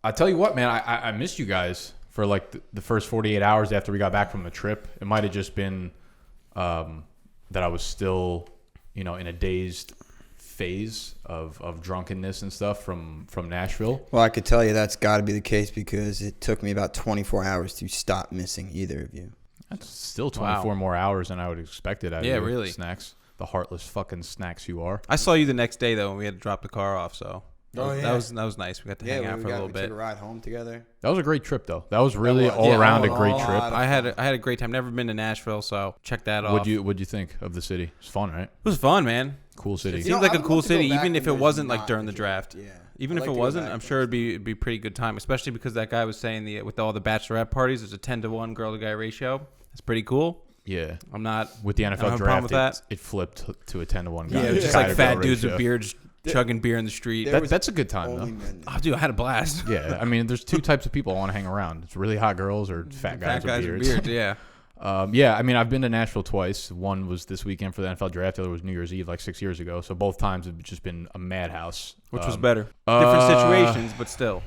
I tell you what, man, I missed you guys for like the first 48 hours after we got back from the trip. It might have just been that I was still, in a dazed phase of drunkenness and stuff from Nashville. Well, I could tell you that's got to be the case because it took me about 24 hours to stop missing either of you. That's still 24 more hours than I would expect it out of you. Really. Snacks. The heartless fucking snacks you are. I saw you the next day, though, when we had to drop the car off, so that was nice. We got to hang out for a little bit. We took a ride home together. That was a great trip, though. That was really all around a great trip. I had a great time. Never been to Nashville, so check that off. What'd you think of the city? It's fun, right? It was fun, man. Cool city. It seemed like a cool city, even if it wasn't like during the draft. Yeah. Even if it wasn't, I'm sure it'd be a pretty good time, especially because that guy was saying with all the bachelorette parties, there's a 10-to-1 girl-to-guy ratio. That's pretty cool. Yeah. I'm not with the NFL draft. It flipped to a 10-to-1 guy. Yeah, it was just like fat dudes with beards chugging beer in the street. That's a good time, though. Oh, dude, I had a blast. Yeah, I mean, there's two types of people I want to hang around. It's really hot girls or fat guys with beards. Yeah. Yeah, I mean, I've been to Nashville twice. One was this weekend for the NFL draft. The other was New Year's Eve like 6 years ago. So both times have just been a madhouse. Which was better? Different situations, but still.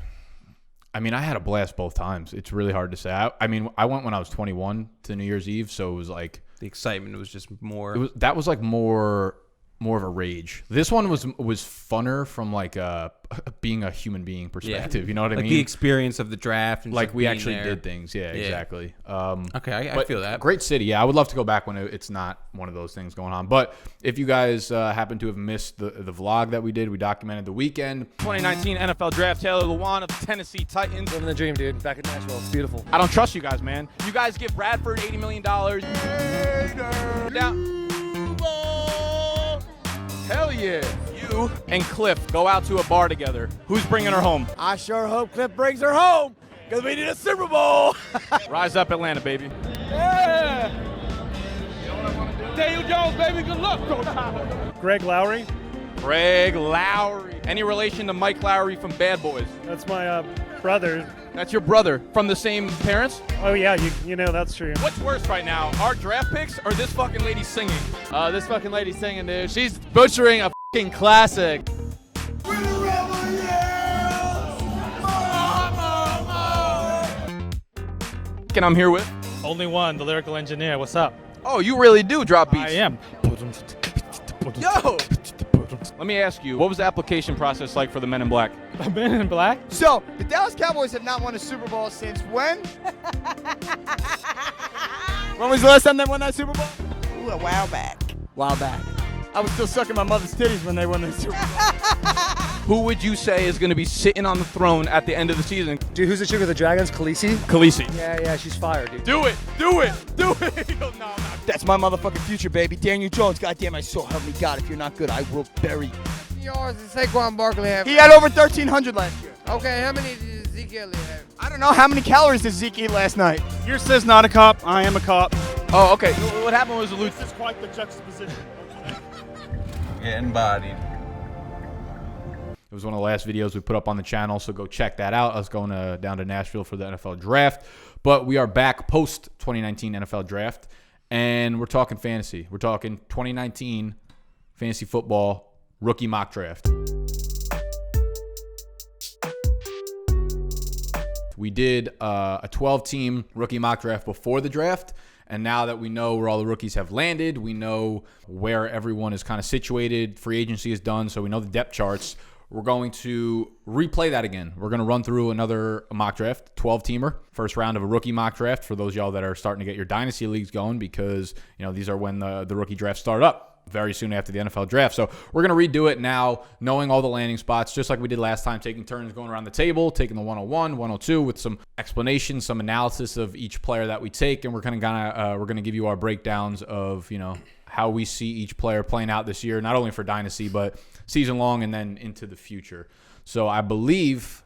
I mean, I had a blast both times. It's really hard to say. I mean, I went when I was 21 to New Year's Eve, so it was like the excitement was just more. That was like more of a rage. This one was funner from like being a human being perspective. Yeah. You know what I mean? Like the experience of the draft. And like we actually did things. Yeah, exactly. Okay, I feel that. Great city. Yeah, I would love to go back when it's not one of those things going on. But if you guys happen to have missed the vlog that we did, we documented the weekend. 2019 NFL Draft, Taylor Lewan of the Tennessee Titans. Living the dream, dude. Back in Nashville. It's beautiful. I don't trust you guys, man. You guys give Bradford $80 million. Down. Hell yeah. You and Cliff go out to a bar together. Who's bringing her home? I sure hope Cliff brings her home because we need a Super Bowl. Rise up, Atlanta, baby. Yeah. You know what I want to do? Daniel Jones, baby. Good luck, Coach. Greg Lowry. Greg Lowry. Any relation to Mike Lowry from Bad Boys? That's my brother. That's your brother from the same parents? Oh, yeah, you know that's true. What's worse right now, our draft picks or this fucking lady singing? This fucking lady singing, dude. She's butchering a fucking classic. And I'm here with? Only one, the lyrical engineer. What's up? Oh, you really do drop beats. I am. Yo! Let me ask you, what was the application process like for the Men in Black? The Men in Black? So, the Dallas Cowboys have not won a Super Bowl since when? When was the last time they won that Super Bowl? Ooh, a while back. While back. I was still sucking my mother's titties when they won the Super Bowl. Who would you say is going to be sitting on the throne at the end of the season? Dude, who's the chick with the dragons? Khaleesi? Khaleesi. Yeah, she's fired, dude. Do it! Do it! Do it! He goes, no. That's my motherfucking future, baby. Daniel Jones, goddamn, I so help me God. If you're not good, I will bury you. Yours is Saquon Barkley have? He had over 1,300 last year. Okay, how many did Ezekiel have? I don't know. How many calories did Zeke eat last night? Yours says not a cop. I am a cop. Oh, okay. What happened was This is quite the juxtaposition. Getting bodied. It was one of the last videos we put up on the channel, so go check that out. I was going down to Nashville for the NFL draft. But we are back post-2019 NFL draft, and we're talking fantasy. We're talking 2019 fantasy football rookie mock draft. We did a 12-team rookie mock draft before the draft, and now that we know where all the rookies have landed, we know where everyone is kind of situated, free agency is done, so we know the depth charts. We're going to replay that again. We're going to run through another mock draft, 12-teamer, first round of a rookie mock draft for those of y'all that are starting to get your Dynasty leagues going because, these are when the rookie drafts start up very soon after the NFL draft. So we're going to redo it now, knowing all the landing spots, just like we did last time, taking turns going around the table, taking the 101, 102 with some explanation, some analysis of each player that we take, and we're going to give you our breakdowns of, how we see each player playing out this year, not only for Dynasty, but season long and then into the future. So I believe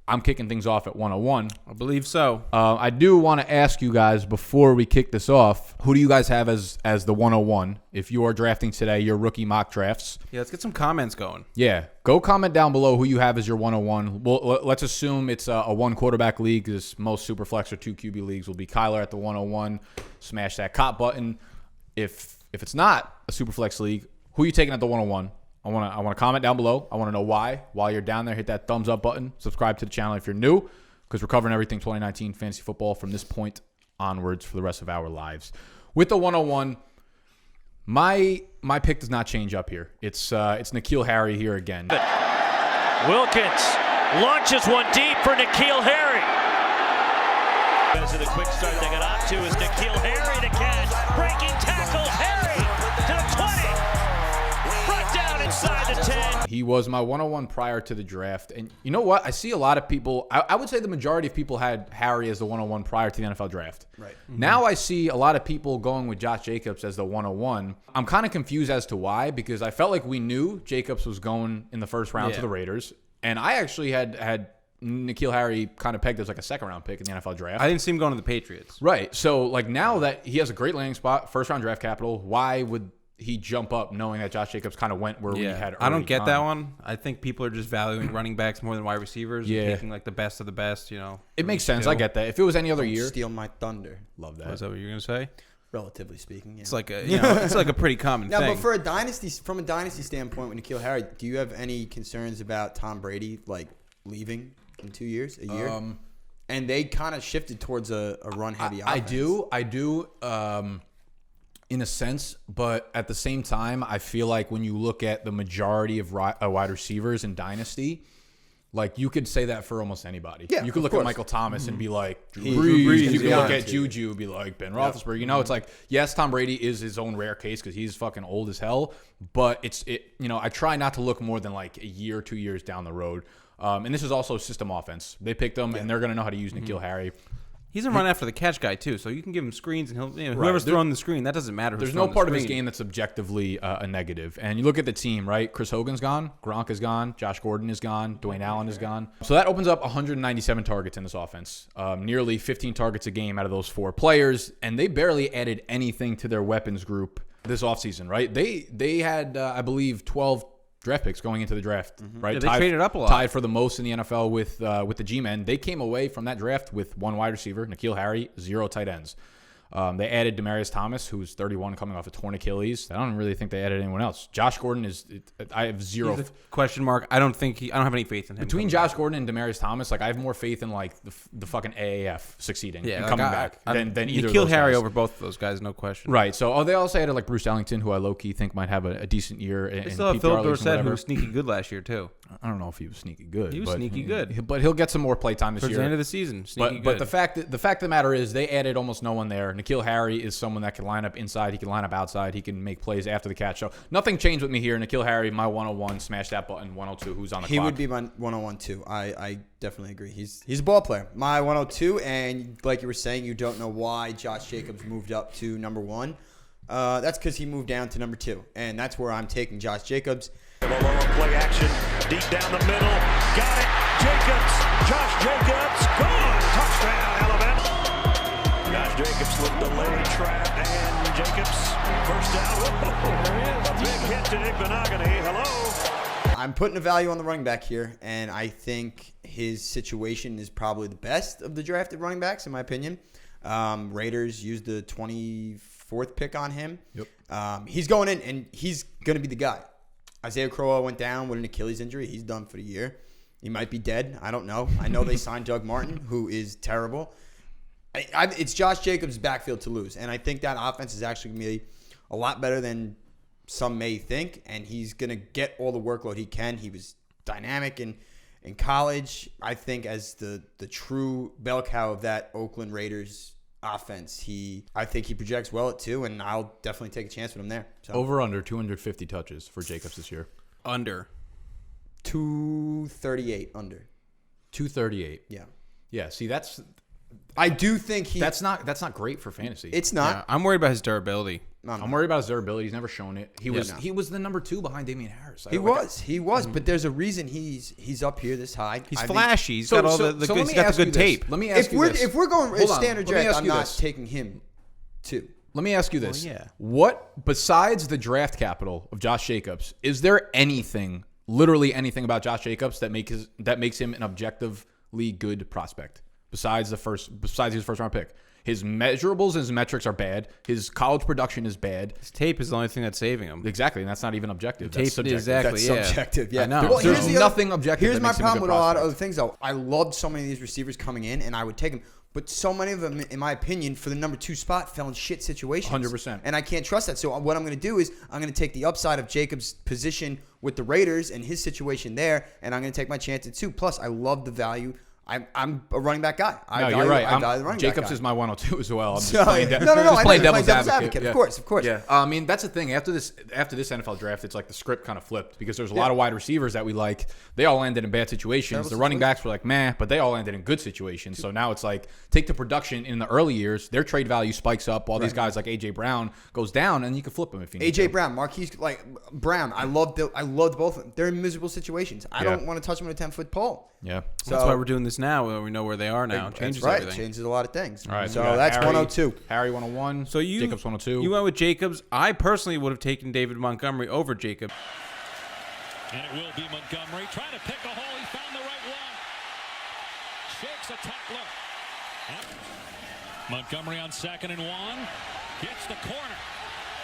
I'm kicking things off at 101. I believe so. I do want to ask you guys before we kick this off, who do you guys have as the 101? If you are drafting today, your rookie mock drafts. Yeah, let's get some comments going. Yeah, go comment down below who you have as your 101. Well, let's assume it's a one quarterback league because most Superflex or 2 QB leagues will be Kyler at the 101. Smash that cop button. If it's not a Superflex league, who are you taking at the 101? I want to comment down below. I want to know why. While you're down there, hit that thumbs up button. Subscribe to the channel if you're new, because we're covering everything 2019 fantasy football from this point onwards for the rest of our lives. With the 101, my pick does not change up here. It's N'Keal Harry here again. Wilkins launches one deep for N'Keal Harry. As of the quick start they got off to is N'Keal Harry to catch. Breaking tackles, Harry to the 20. Brought down inside the 10. He was my 101 prior to the draft. And you know what? I see a lot of people, I would say the majority of people had Harry as the 101 prior to the NFL draft. Right. Now I see a lot of people going with Josh Jacobs as the 101. I'm kind of confused as to why, because I felt like we knew Jacobs was going in the first round to the Raiders. And I actually had N'Keal Harry kind of pegged as like a second-round pick in the NFL draft. I didn't see him going to the Patriots. Right. So, like, now that he has a great landing spot, first-round draft capital, why would he jump up knowing that Josh Jacobs kind of went where we had early I don't get on? that one. I think people are just valuing running backs more than wide receivers. Yeah. And taking, like, the best of the best, you know. It makes sense. I get that. If it was any other year. Steal my thunder. Love that. Is that what you're going to say? Relatively speaking, yeah. It's like a, it's like a pretty common Now, thing. but for a dynasty, from a dynasty standpoint, with N'Keal Harry, do you have any concerns about Tom Brady like leaving in 2 years, a year? And they kind of shifted towards a run-heavy offense. I do, in a sense, but at the same time, I feel like when you look at the majority of wide receivers in Dynasty, like, you could say that for almost anybody. Yeah, you could of look course. at Michael Thomas and be like, Drew Brees, Brees. You could yeah. look at Juju and be like, Ben Roethlisberger. You know, it's like, yes, Tom Brady is his own rare case because he's fucking old as hell. But I try not to look more than like a year, 2 years down the road. And this is also a system offense. They picked him, and they're going to know how to use N'Keal Harry. He's a run after the catch guy, too, so you can give him screens, and he'll whoever's throwing the screen, that doesn't matter. There's no part of his game that's objectively a negative. And you look at the team, right? Chris Hogan's gone. Gronk is gone. Josh Gordon is gone. Dwayne Allen is gone. So that opens up 197 targets in this offense. Nearly 15 targets a game out of those 4 players. And they barely added anything to their weapons group this offseason, right? They had, I believe, 12 draft picks going into the draft, right? Yeah, they traded up a lot. Tied for the most in the NFL with the G-men. They came away from that draft with 1 wide receiver, N'Keal Harry, 0 tight ends. They added Demaryius Thomas, who's 31, coming off a torn Achilles. I don't really think they added anyone else. Josh Gordon I have zero. He's a question mark. I don't have any faith in him. Between Josh Gordon and Demaryius Thomas, like, I have more faith in like the fucking AAF succeeding and coming back than either of those N'Keal Harry guys. over both of those guys, no question. Right. So they also added like Bruce Ellington, who I low-key think might have a decent year. They still have Philip Dorsett, who was sneaky good last year, too. I don't know if he was sneaky good. He was sneaky good. But he'll get some more play time this Towards year. the end of the season, sneaky good. But the fact of the matter is they added almost no one there. N'Keal Harry is someone that can line up inside. He can line up outside. He can make plays after the catch. So nothing changed with me here. N'Keal Harry, my 101. Smash that button. 102. Who's on the clock? He would be my 101 too. I definitely agree. He's a ball player. My 102, and like you were saying, you don't know why Josh Jacobs moved up to number 1. That's because he moved down to number 2, and that's where I'm taking Josh Jacobs. Play action deep down the middle. Got it. Josh Jacobs, gone. Touchdown, Alabama. Josh Jacobs with the delay trap, and Jacobs first down. A big hit to Igbenogany. Hello. I'm putting a value on the running back here, and I think his situation is probably the best of the drafted running backs, in my opinion. Raiders used the 24th pick on him. Yep. He's going in, and he's going to be the guy. Isaiah Crowell went down with an Achilles injury. He's done for the year. He might be dead. I don't know. I know they signed Doug Martin, who is terrible. It's Josh Jacobs' backfield to lose, and I think that offense is actually going to be a lot better than some may think, and he's going to get all the workload he can. He was dynamic in college. I think as the true bell cow of that Oakland Raiders offense, I think he projects well at 2, and I'll definitely take a chance with him there. So. Over under 250 touches for Jacobs this year. Under 238 under. 238. Yeah. Yeah. See, I do think that's not great for fantasy. It's not. Yeah, I'm worried about his durability. I'm worried about his durability. He's never shown it. He was the number 2 behind Damian Harris. He was, but there's a reason he's up here this high. He's flashy. He's got all the good, he's got the good tape. Let me ask you this. If we're going standard draft, I'm not this. taking him 2. Let me ask you this. yeah. What, besides the draft capital of Josh Jacobs, is there anything, literally anything about Josh Jacobs that makes him an objectively good prospect? besides his first round pick. His measurables and his metrics are bad. His college production is bad. His tape is the only thing that's saving him. Exactly, and that's not even objective. That's Tape, subjective. exactly. That's subjective. Yeah, I know. Well, There's here's the nothing objective. Here's that my makes him a problem good with a lot of prospect. other things, though. I loved so many of these receivers coming in, and I would take them. But so many of them, in my opinion, for the number 2 spot, fell in shit situations. 100%. And I can't trust that. So what I'm going to do is I'm going to take the upside of Jacobs' position with the Raiders and his situation there, and I'm going to take my chance at 2. Plus, I love the value. I'm a running back guy. No, you're right. I value the running Jacobs back guy. is my 102 as well. I'm just No, playing, no, just I playing know, devil's advocate. Yeah. Yeah. Of course. Yeah, I mean that's the thing. After this NFL draft, it's like the script kind of flipped because there's a lot of wide receivers that we like. They all landed in bad situations. The running backs were like meh, but they all landed in good situations. So now it's like take the production in the early years, their trade value spikes up while these guys like AJ Brown goes down, and you can flip them if you need to. AJ Brown, Marquise, like Brown, I loved both of them. They're in miserable situations. I don't want to touch them with a 10-foot pole. Yeah, So That's why we're doing this now. Where we know where they are now. It changes that's right. everything. It changes a lot of things. All right, so we got that's Harry, 102. Harry 101. So Jacobs 102. You went with Jacobs. I personally would have taken David Montgomery over Jacob. And it will be Montgomery trying to pick a hole. He found the right one. Shakes a tackler. Montgomery on 2nd and 1. Gets the corner.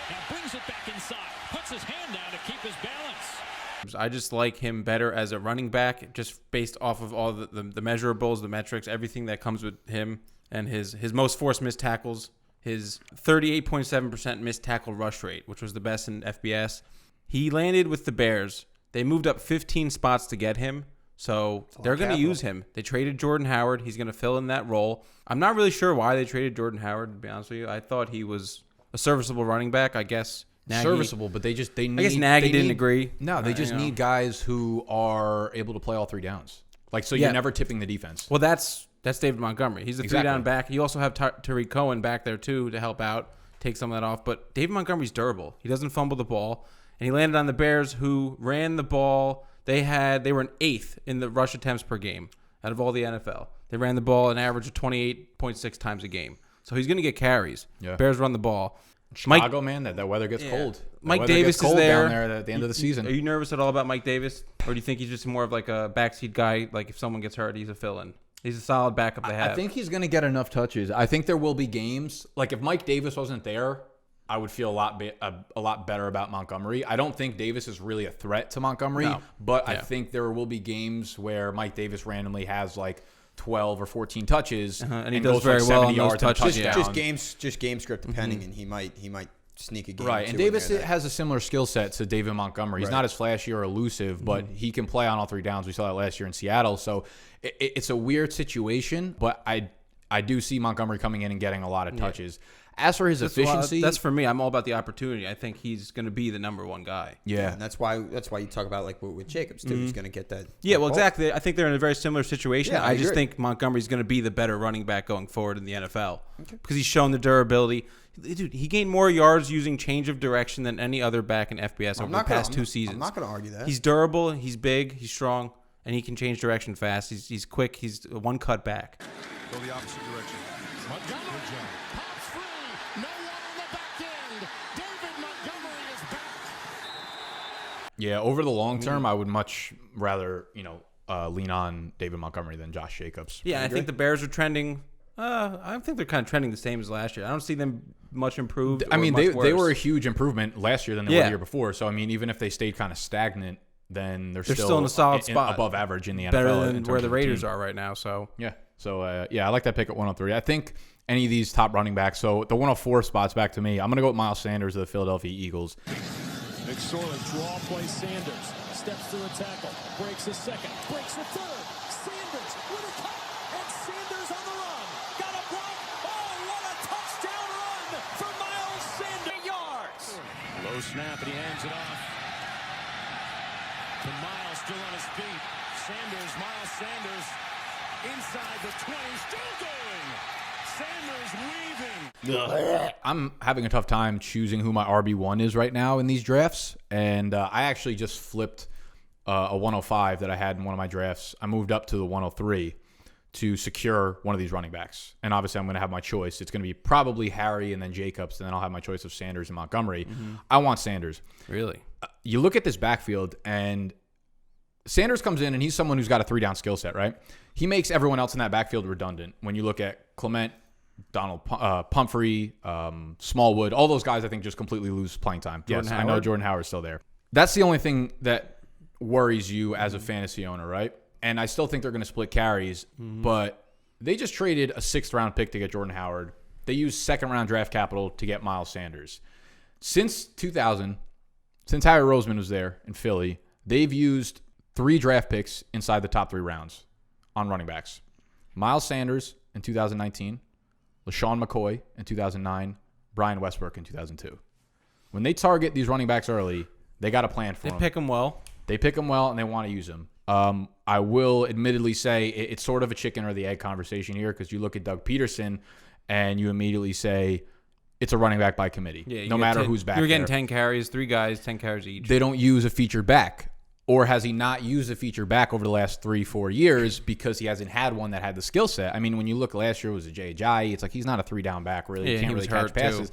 Now brings it back inside. Puts his hand down to keep his balance. I just like him better as a running back, just based off of all the measurables, the metrics, everything that comes with him, and his most forced missed tackles, his 38.7% missed tackle rush rate, which was the best in FBS. He landed with the Bears. They moved up 15 spots to get him, so they're going to use him. They traded Jordan Howard. He's going to fill in that role. I'm not really sure why they traded Jordan Howard, to be honest with you. I thought he was a serviceable running back, I guess. Serviceable, but they need. I guess Nagy didn't agree. No, they just need guys who are able to play all 3 downs. Like, so you're never tipping the defense. Well, that's David Montgomery. He's a Exactly. 3-down back. You also have Tariq Cohen back there, too, to help out, take some of that off. But David Montgomery's durable. He doesn't fumble the ball. And he landed on the Bears, who ran the ball. They were an 8th in the rush attempts per game out of all the NFL. They ran the ball an average of 28.6 times a game. So he's going to get carries. Yeah. Bears run the ball. Chicago, man, that weather gets cold. That Mike weather Davis gets cold is there. down there at the end of the season. Are you nervous at all about Mike Davis? Or do you think he's just more of like a backseat guy? Like if someone gets hurt, he's a fill-in. He's a solid backup to have. I think he's going to get enough touches. I think there will be games. Like if Mike Davis wasn't there, I would feel a lot better about Montgomery. I don't think Davis is really a threat to Montgomery, but I think there will be games where Mike Davis randomly has like 12 or 14 touches and he does very like well 70 on those yards and a touches. touchdown. Just game script depending, and he might sneak a game. Right, and Davis has a similar skill set to David Montgomery. He's not as flashy or elusive, but he can play on all 3 downs. We saw that last year in Seattle. So it's a weird situation, but I do see Montgomery coming in and getting a lot of touches. As for his efficiency, that's for me. I'm all about the opportunity. I think he's going to be the number 1 guy. Yeah, and that's why you talk about like with Jacobs too. He's going to get that. Yeah, well, exactly. I think they're in a very similar situation. Yeah, I just agree. think Montgomery's going to be the better running back going forward in the NFL because he's shown the durability. Dude, he gained more yards using change of direction than any other back in FBS over the past 2 seasons. I'm not going to argue that. He's durable. He's big. He's strong. And he can change direction fast. He's quick. He's 1 cut back. Go the opposite direction. Montgomery pops free. No one on the back end. David Montgomery is back. yeah. Over the long term, I would much rather lean on David Montgomery than Josh Jacobs. Yeah, I think the Bears are trending. I think they're kind of trending the same as last year. I don't see them much improved. I mean, or much they worse. were a huge improvement last year than they were the year before. So I mean, even if they stayed kind of stagnant, then they're still in a solid spot, above average in the NFL. better in than terms where of the the Raiders team. are right now. So Yeah. So, I like that pick at 103. I think any of these top running backs, so the 104 spots back to me, I'm going to go with Miles Sanders of the Philadelphia Eagles. McSorley draw play Sanders. Steps through a tackle. Breaks a second. Breaks a third. Sanders with a cut. And Sanders on the run. Got a block. Oh, what a touchdown run for Miles Sanders. Yards. Low snap, and he hands it off to Miles, still on his feet. Miles Sanders. Inside the 20, still going. Sanders weaving. I'm having a tough time choosing who my RB1 is right now in these drafts. And I actually just flipped a 105 that I had in one of my drafts. I moved up to the 103 to secure one of these running backs. And obviously I'm going to have my choice. It's going to be probably Harry and then Jacobs, and then I'll have my choice of Sanders and Montgomery. I want Sanders. really, You look at this backfield, and Sanders comes in, and he's someone who's got a 3-down skill set, right? He makes everyone else in that backfield redundant. When you look at Clement, Donald Pumphrey, Smallwood, all those guys, I think, just completely lose playing time. Yes, I know Jordan Howard's still there. That's the only thing that worries you as a fantasy owner, right? And I still think they're going to split carries, but they just traded a 6th-round pick to get Jordan Howard. They used 2nd-round draft capital to get Miles Sanders. Since 2000, since Harry Roseman was there in Philly, they've used 3 draft picks inside the top 3 rounds on running backs. Miles Sanders in 2019, LaShawn McCoy in 2009, Brian Westbrook in 2002. When they target these running backs early, they got a plan for them. They pick them well. They pick them well, and they want to use them. I will admittedly say it's sort of a chicken or the egg conversation here because you look at Doug Peterson and you immediately say it's a running back by committee, no matter who's back there. You're getting 10 carries, 3 guys, 10 carries each. They don't use a featured back. Or has he not used a feature back over the last 3-4 years because he hasn't had one that had the skill set? I mean, when you look last year, it was a Jay Ajayi. It's like he's not a 3-down back, really. He can't really catch passes.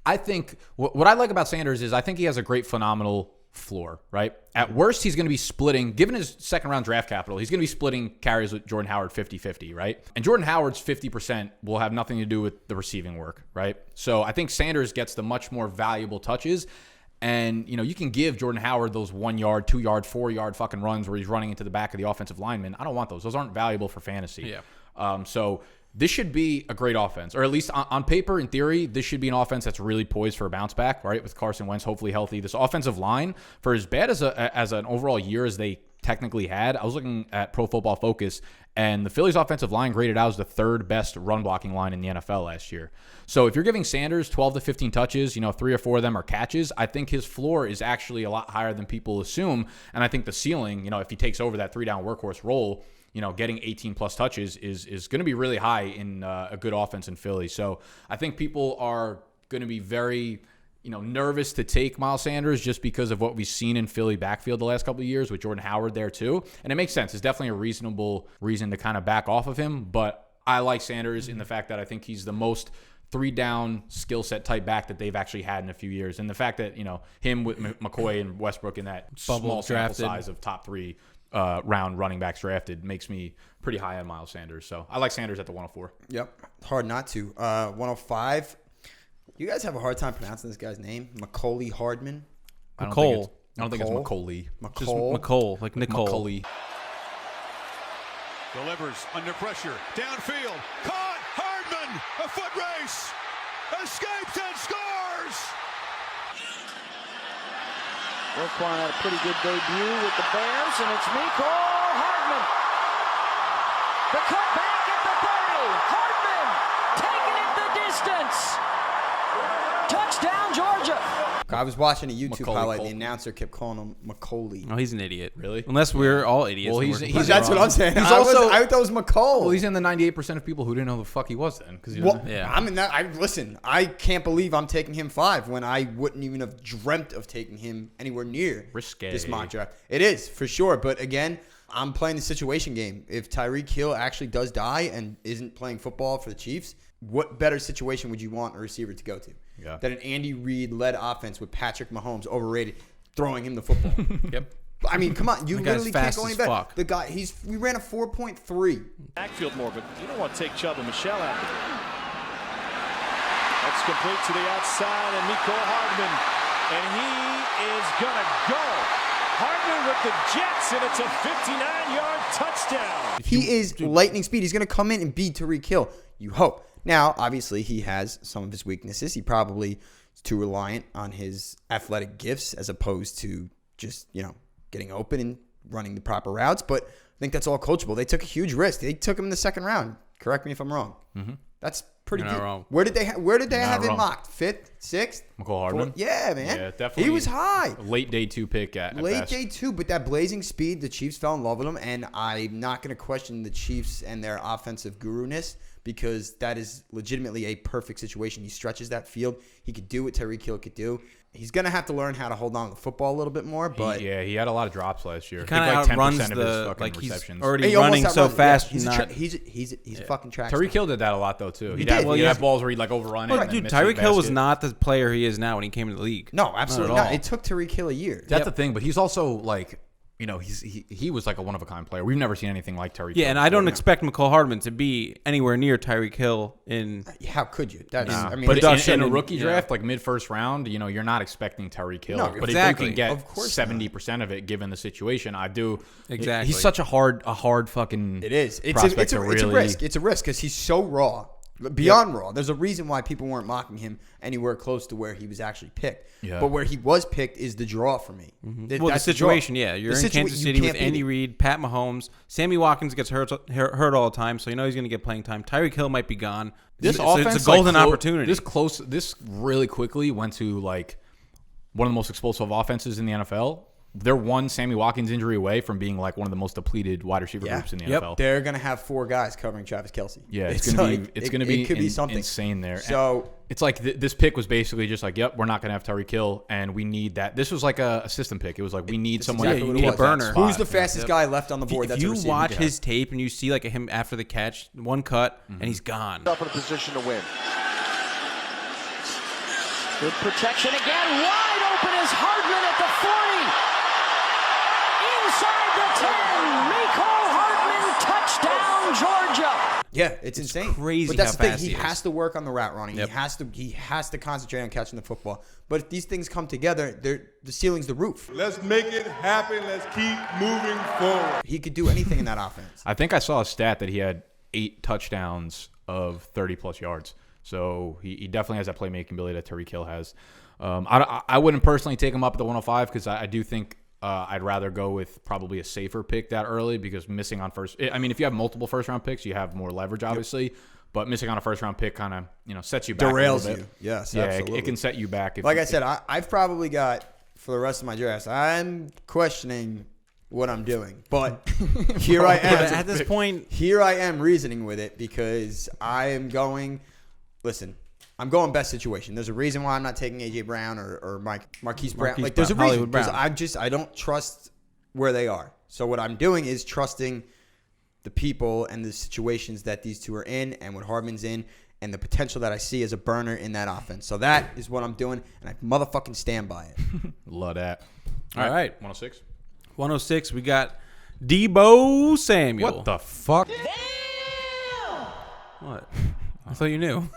I think what I like about Sanders is I think he has a great, phenomenal floor, right? At worst, he's going to be splitting, given his 2nd-round draft capital, he's going to be splitting carries with Jordan Howard 50-50, right? And Jordan Howard's 50% will have nothing to do with the receiving work, right? So I think Sanders gets the much more valuable touches. And, you can give Jordan Howard those 1-yard, 2-yard, 4-yard fucking runs where he's running into the back of the offensive lineman. I don't want those. Those aren't valuable for fantasy. Yeah. So this should be a great offense. Or at least on paper, in theory, this should be an offense that's really poised for a bounce back, right? With Carson Wentz hopefully healthy. This offensive line, for as bad as an overall year as they technically had, I was looking at Pro Football Focus, and the Phillies offensive line graded out as the 3rd best run blocking line in the NFL last year. So if you're giving Sanders 12 to 15 touches, 3 or 4 of them are catches, I think his floor is actually a lot higher than people assume. And I think the ceiling, if he takes over that 3-down workhorse role, getting 18 plus touches is going to be really high in a good offense in Philly. So I think people are going to be very nervous to take Miles Sanders just because of what we've seen in Philly backfield the last couple of years with Jordan Howard there too. And it makes sense. It's definitely a reasonable reason to kind of back off of him. But I like Sanders in the fact that I think he's the most 3-down skill set type back that they've actually had in a few years. And the fact that, him with McCoy and Westbrook in that small sample size of top 3 round running backs drafted makes me pretty high on Miles Sanders. So I like Sanders at the 104. Yep. Hard not to. 105. You guys have a hard time pronouncing this guy's name. Mecole Hardman. I don't think it's Mecole. Just Mecole, like Nicole. Mecole. Delivers under pressure. Downfield. Caught. Hardman. A foot race. Escapes and scores. Roquan had a pretty good debut with the Bears, and it's Mecole Hardman. The cut back at the 30. Hardman taking it the distance. Touchdown, Georgia. I was watching a YouTube Macaulay highlight. Culkin. The announcer kept calling him Macaulay. Oh, he's an idiot. Really? Unless we're all idiots. Well, and he's That's what I'm saying. He's I also- thought it was Mecole. Well, he's in the 98% of people who didn't know who the fuck he was then. Yeah. I'm in that. Listen, I can't believe I'm taking him 5 when I wouldn't even have dreamt of taking him anywhere near Risque. this mock draft. It is, for sure. But again, I'm playing the situation game. If Tyreek Hill actually does die and isn't playing football for the Chiefs, what better situation would you want a receiver to go to? Yeah. Than an Andy Reid-led offense with Patrick Mahomes overrated, throwing him the football. Yep. I mean, come on. You The guy's literally can't fast go any as better. fuck. The guy, we ran a 4.3. Backfield more, but you don't want to take Chubb and Michelle out of it. That's complete to the outside, and Mecole Hardman. And he is going to go. Hardman with the Jets, and it's a 59-yard touchdown. He is lightning speed. He's going to come in and beat Tyreek Hill. You hope. Now, obviously, he has some of his weaknesses. He probably is too reliant on his athletic gifts as opposed to just, getting open and running the proper routes. But I think that's all coachable. They took a huge risk. They took him in the 2nd round. Correct me if I'm wrong. Mm-hmm. That's pretty You're not good. wrong. Where did they have him wrong. mocked? 5th, 6th? Mecole Hardman? Yeah, man. Yeah, definitely. He was high. Late day 2 pick at Late best. day 2, but that blazing speed, the Chiefs fell in love with him, and I'm not going to question the Chiefs and their offensive guru-ness because that is legitimately a perfect situation. He stretches that field. He could do what Tyreek Hill could do. He's going to have to learn how to hold on to the football a little bit more, but he had a lot of drops last year. He kind of outruns he's he already almost running so outruns- fast. yeah, he's a fucking track Tyreek star. Hill did that a lot though too. He He'd did. have, Well, he'd yeah. have balls where he'd like overrun it. But and dude, miss the Tyreek Hill was basket. not the player he is now when he came into the league. No, absolutely Not at not. all. It took Tyreek Hill a year. That's the thing, but he's also like he was like a one-of-a-kind player. We've never seen anything like Tyreek Hill. Yeah, and I don't expect Mecole Hardman to be anywhere near Tyreek Hill in. How could you? That's Nah. I mean, but it's- in a rookie draft, like mid-first round, you're not expecting Tyreek Hill. No, but exactly. if you can Of get course 70% of it, given the situation, I do. Exactly. He's such a hard fucking. it is. It's prospect a to really- risk. It's a risk because he's so raw, beyond raw. There's a reason why people weren't mocking him anywhere close to where he was actually picked. Yeah. But where he was picked is the draw for me. Well, That's the draw. situation, yeah. You're The in situa- Kansas you City with can't beat Andy it. Reid, Pat Mahomes. Sammy Watkins gets hurt all the time, so he's going to get playing time. Tyreek Hill might be gone. This So offense, it's a golden like, opportunity. This really quickly went to like one of the most explosive offenses in the NFL. They're one Sammy Watkins injury away from being like one of the most depleted wide receiver groups in the NFL. They're gonna have 4 guys covering Travis Kelce. Yeah, it's gonna be it could be something insane there. So and it's like this pick was basically just like, yep, we're not gonna have Tyreek Hill, and we need that. This was like a system pick. It was like we need someone. exactly you what it need a was. burner. Who's the fastest guy left on the board? If That's a you receiver watch guy. his tape and you see like him after the catch, one cut, and he's gone. Up in a position to win. Good protection again. Wide open is Hardman at the 40. Inside the 10. Mecole Hardman, touchdown, Georgia. Yeah, it's insane. crazy But that's how the thing. fast He he is. has to work on the route running. Yep. He has to concentrate on catching the football. But if these things come together, the ceiling's the roof. Let's make it happen. Let's keep moving forward. He could do anything in that offense. I think I saw a stat that he had 8 touchdowns of 30+ yards. So he definitely has that playmaking ability that Tyreek Hill has. I wouldn't personally take him up at the 105 because I do think I'd rather go with probably a safer pick that early because missing on first. I mean, if you have multiple first-round picks, you have more leverage, obviously. But missing on a first-round pick kind of sets you back Derails a little bit. you. Yes, yeah, absolutely. it can set you back. Like I said, I've probably got, for the rest of my drafts, I'm questioning what I'm doing. But here I am. At this point, Here I am reasoning with it because I am going – listen, I'm going best situation. There's a reason why I'm not taking A.J. Brown or Marquise Brown. Like, there's a Brown, reason. Hollywood Because I don't trust where they are. So what I'm doing is trusting the people and the situations that these two are in and what Hardman's in and the potential that I see as a burner in that offense. So that is what I'm doing, and I motherfucking stand by it. Love that. all right. 106. 106, we got Deebo Samuel. What the fuck? What? I thought you knew.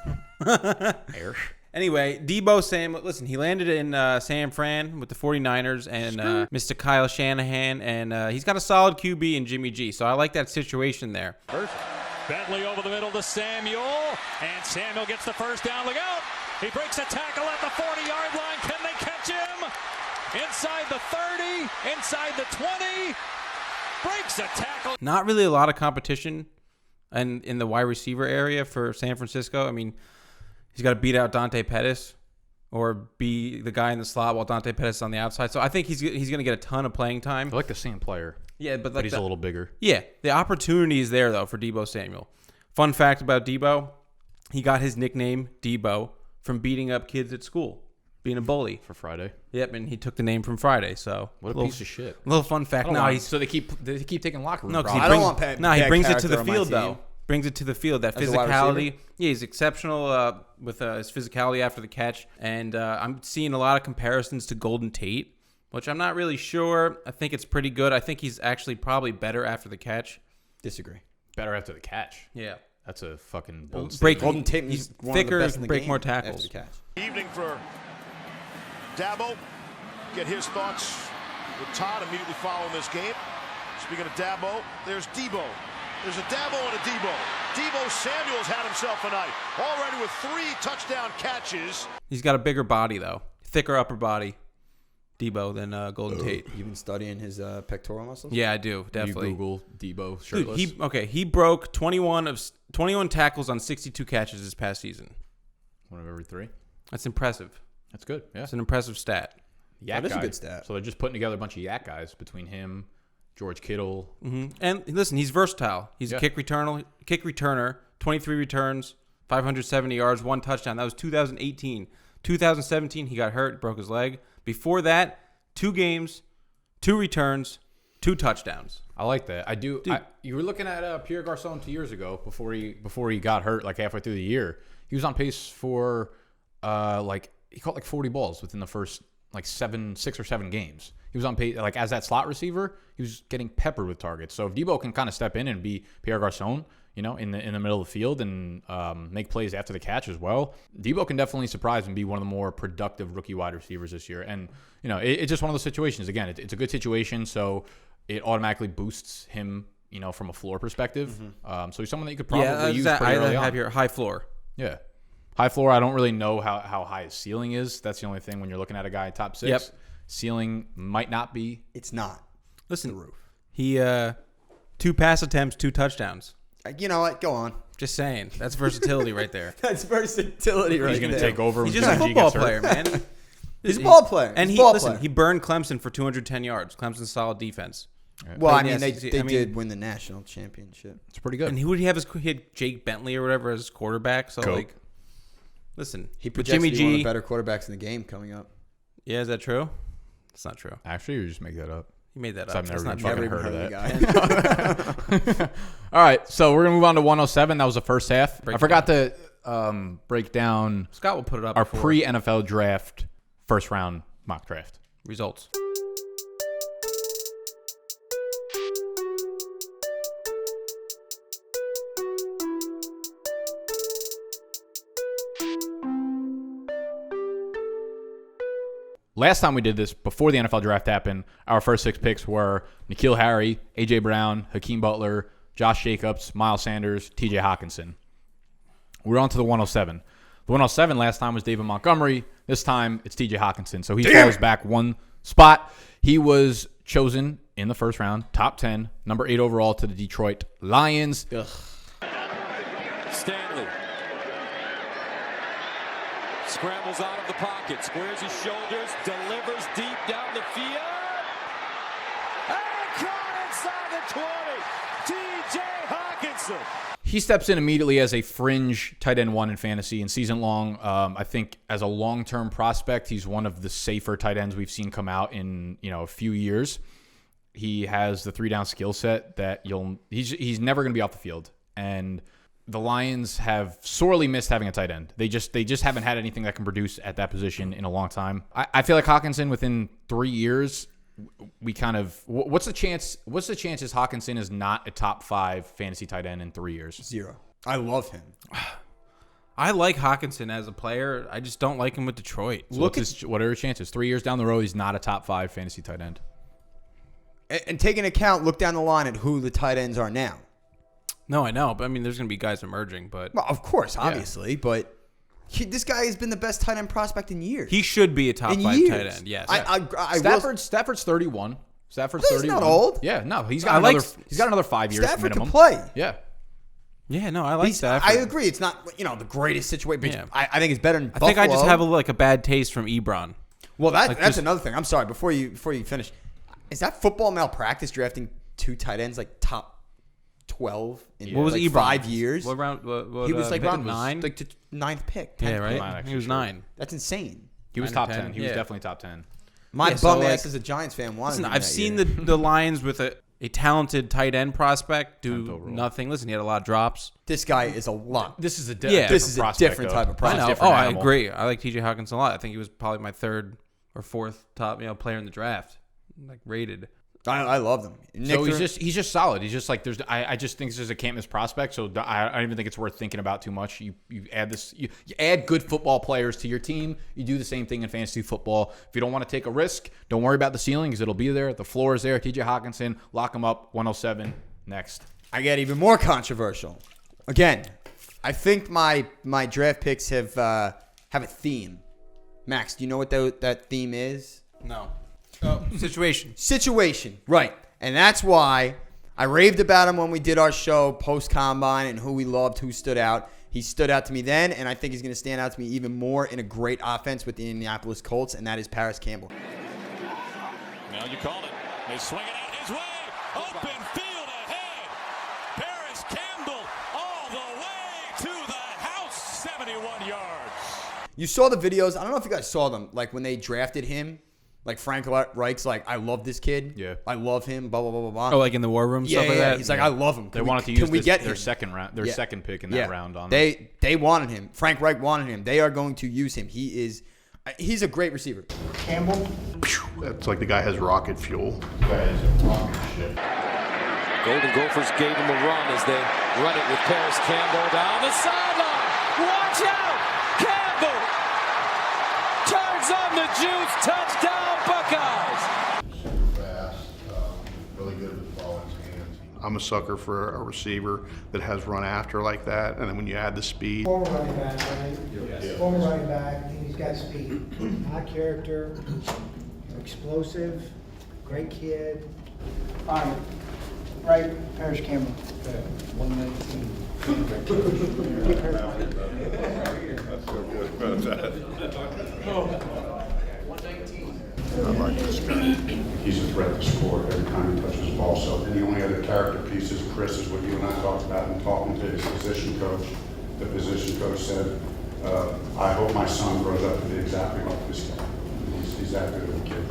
Anyway, Deebo Samuel, listen, he landed in San Fran with the 49ers and Mr. Kyle Shanahan, and he's got a solid QB in Jimmy G, so I like that situation there. Bentley over the middle to Samuel, and Samuel gets the first down. Look out! He breaks a tackle at the 40-yard line. Can they catch him? Inside the 30, inside the 20, breaks a tackle. Not really a lot of competition and in the wide receiver area for San Francisco. I mean, he's got to beat out Dante Pettis or be the guy in the slot while Dante Pettis is on the outside. So I think he's going to get a ton of playing time. They're like the same player. Yeah, but But he's a little bigger. Yeah, the opportunity is there, though, for Deebo Samuel. Fun fact about Deebo, he got his nickname, Deebo, from beating up kids at school, being a bully. For Friday. Yep, and he took the name from Friday, so. What a piece of shit. Little fun fact. No, he's... So they keep taking locker room. No, 'cause problems. he I brings, don't want bad- no, he bad brings it to character the on my field, team. though. Brings it to the field. That As a wide physicality. receiver? Yeah, he's exceptional with his physicality after the catch. And I'm seeing a lot of comparisons to Golden Tate, which I'm not really sure. I think it's pretty good. I think he's actually probably better after the catch. Disagree. Better after the catch. Yeah. That's a fucking bold Break, statement. Golden Tate he's is one thicker, of the best in the break game more after tackles. the catch. Evening for Dabo. Get his thoughts with Todd immediately following this game. Speaking of Dabo, there's Deebo. There's a Dabo and a Deebo. Deebo Samuel's had himself a night. Already with 3 touchdown catches. He's got a bigger body, though. Thicker upper body, Deebo, than Golden Tate. You've been studying his pectoral muscles? Yeah, I do, definitely. You Google Deebo Dude, shirtless. he broke 21 tackles on 62 catches this past season. One of every 3. That's impressive. That's good. Yeah. It's an impressive stat. Yak That is a guy. good stat. So they're just putting together a bunch of yak guys between him, George Kittle. And listen, he's versatile. He's Yeah. a kick returner, 23 returns, 570 yards, 1 touchdown. That was 2018. 2017, he got hurt, broke his leg. Before that, 2 games, 2 returns, 2 touchdowns. I like that. I do. You were looking at Pierre Garçon 2 years ago before he got hurt, like halfway through the year. He was on pace for he caught like 40 balls within the first like 6 or 7 games. He was on pace, like as that slot receiver, he was getting peppered with targets. So if Deebo can kind of step in and be Pierre Garçon, you know, in the middle of the field and make plays after the catch as well, Deebo can definitely surprise and be one of the more productive rookie wide receivers this year. And, you know, it's just one of those situations. Again, it's a good situation, so it automatically boosts him, you know, from a floor perspective. So he's someone that you could probably use pretty early on. Have your high floor. Yeah. High floor, I don't really know how high his ceiling is. That's the only thing when you're looking at a guy in top 6. Yep. Ceiling might not be. It's not. Listen, the roof. He 2 pass attempts, 2 touchdowns. You know what? Go on. Just saying. That's versatility right there. That's versatility right He's going to there. take over. He's when just a Jimmy G football gets hurt. player, man. He's a ball player. And he burned Clemson for 210 yards. Clemson's solid defense. Well, I Played mean, in the they SEC. did win the national championship. It's pretty good. And who would he have? He had Jake Bentley or whatever as his quarterback. So, Coke. like, listen. He with projects Jimmy to be one of G. the better quarterbacks in the game coming up. Yeah, is that true? It's not true. Actually, you just make that up. You made that So up. I've never That's even not fucking true. heard of that. All right, so we're going to move on to 107. That was the first half. I forgot to break down Scott will put it up. our before. pre-NFL draft first round mock draft. Results. Last time we did this, before the NFL draft happened, our first 6 picks were N'Keal Harry, A.J. Brown, Hakeem Butler, Josh Jacobs, Miles Sanders, T.J. Hockenson. We're on to the 107. The 107 last time was David Montgomery. This time it's T.J. Hockenson. So he falls back 1 spot. He was chosen in the first round, top 10, number 8 overall to the Detroit Lions. Stanley scrambles out of the pocket, squares his shoulders, delivers deep down the field, and caught inside the 20. T.J. Hockenson. He steps in immediately as a fringe tight end 1 in fantasy and season long. I think as a long-term prospect, he's one of the safer tight ends we've seen come out in a few years. He has the 3-down skill set that he's never going to be off the field. And the Lions have sorely missed having a tight end. They just haven't had anything that can produce at that position in a long time. I feel like Hockenson within 3 years, we kind of what's the chances Hockenson is not a top 5 fantasy tight end in 3 years? 0. I love him. I like Hockenson as a player. I just don't like him with Detroit. So what are his chances? 3 years down the road, he's not a top 5 fantasy tight end. And take into account, look down the line at who the tight ends are now. No, I know. But, I mean, there's going to be guys emerging. But Well, of course, obviously. Yeah. But this guy has been the best tight end prospect in years. He should be a top 5 tight end, yes. Stafford's 31. Stafford's 31. He's not old. Yeah, no. He's got another 5 years Stafford minimum. can play. Yeah. Yeah, no, I like Stafford. I agree. It's not the greatest situation. But Yeah. I think it's better than Buffalo. I think I just have a bad taste from Ebron. Well, that's another thing. I'm sorry. Before you finish, is that football malpractice drafting 2 tight ends like top 12 in What was like Ebron? 5 years? What round? He was like round round 9? like 9th pick. 10th Yeah, right. pick. He was 9. That's insane. He was 9 or top 10. 10. He was Yeah. definitely top 10. My so, bum like, ass as a Giants fan wanted Listen, him I've that seen year. the Lions with a talented tight end prospect do 10th overall. nothing. Listen, he had a lot of drops. This guy is a lot. This is a This is a different type of I prospect. know. different I animal. agree. I like T.J. Hockenson a lot. I think he was probably my 3rd or 4th top player in the draft, like rated. I love them. So he's just solid. He's just like I just think this is a can't miss prospect. So I don't even think it's worth thinking about too much. You add this. You add good football players to your team. You do the same thing in fantasy football. If you don't want to take a risk, don't worry about the ceiling because it'll be there. The floor is there. T.J. Hockenson, lock him up. 107 next. I get even more controversial. Again, I think my draft picks have a theme. Max, do you know what that theme is? No. Situation. Right. And that's why I raved about him when we did our show post-combine and who we loved, who stood out. He stood out to me then, and I think he's going to stand out to me even more in a great offense with the Indianapolis Colts, and that is Parris Campbell. Now you call it. They swing it out his way. Open field ahead. Parris Campbell all the way to the house. 71 yards. You saw the videos. I don't know if you guys saw them. Like when they drafted him, like Frank Reich's like, I love this kid. Yeah. I love him, blah, blah, blah, blah, blah. Oh, like in the war room, stuff like that? He's like, I love him. They wanted to use their second round, second pick in that round on him. They wanted him. Frank Reich wanted him. They are going to use him. He is He's a great receiver. Campbell. It's like the guy has rocket fuel. Golden Gophers gave him a run as they run it with Parris Campbell down the sideline. Watch out! Campbell turns on the juice. Touchdown, Buckeyes! Fast, really good with the ball in his hands. I'm a sucker for a receiver that has run after like that, and then when you add the speed. Former running back, right? Yes. Former running back, and he's got speed. High character, explosive, great kid. All right. Right, Parris Campbell. 119. That's so good about that. 119. I like this guy. He's a threat to score every time he touches the ball. So, and the only other character piece is Chris, is what you and I talked about in talking to his position coach. The position coach said, I hope my son grows up to be exactly like this guy. He's that good of a kid.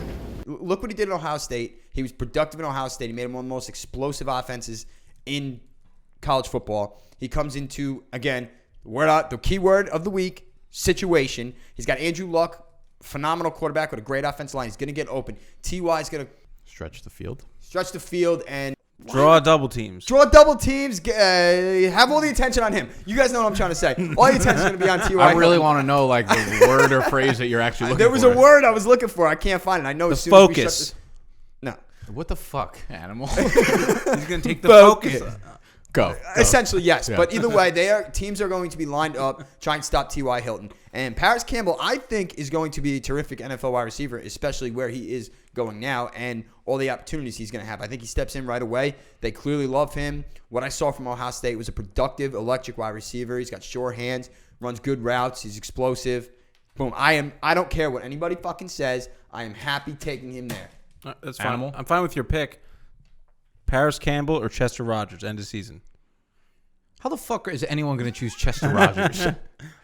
Look what he did at Ohio State. He was productive in Ohio State. He made him one of the most explosive offenses in college football. He comes into, again, the key word of the week, situation. He's got Andrew Luck, phenomenal quarterback with a great offensive line. He's going to get open. T.Y. is going to Stretch the field and Draw double teams. have all the attention on him. You guys know what I'm trying to say. All the attention is going to be on T.Y. I really want to know like the word or phrase that you're actually looking for. There was a word I was looking for. I can't find it. I know The as soon as we shut focus. this. No. What the fuck, animal? He's going to take the focus. Go. Essentially, yes. Yeah. But either way, teams are going to be lined up trying to stop T.Y. Hilton. And Parris Campbell, I think, is going to be a terrific NFL wide receiver, especially where he is going now and all the opportunities he's going to have. I think he steps in right away. They clearly love him. What I saw from Ohio State was a productive, electric wide receiver. He's got sure hands, runs good routes. He's explosive. Boom. I don't care what anybody fucking says. I am happy taking him there. That's fine. Animal. I'm fine with your pick. Parris Campbell or Chester Rogers, end of season. How the fuck is anyone going to choose Chester Rogers? I'm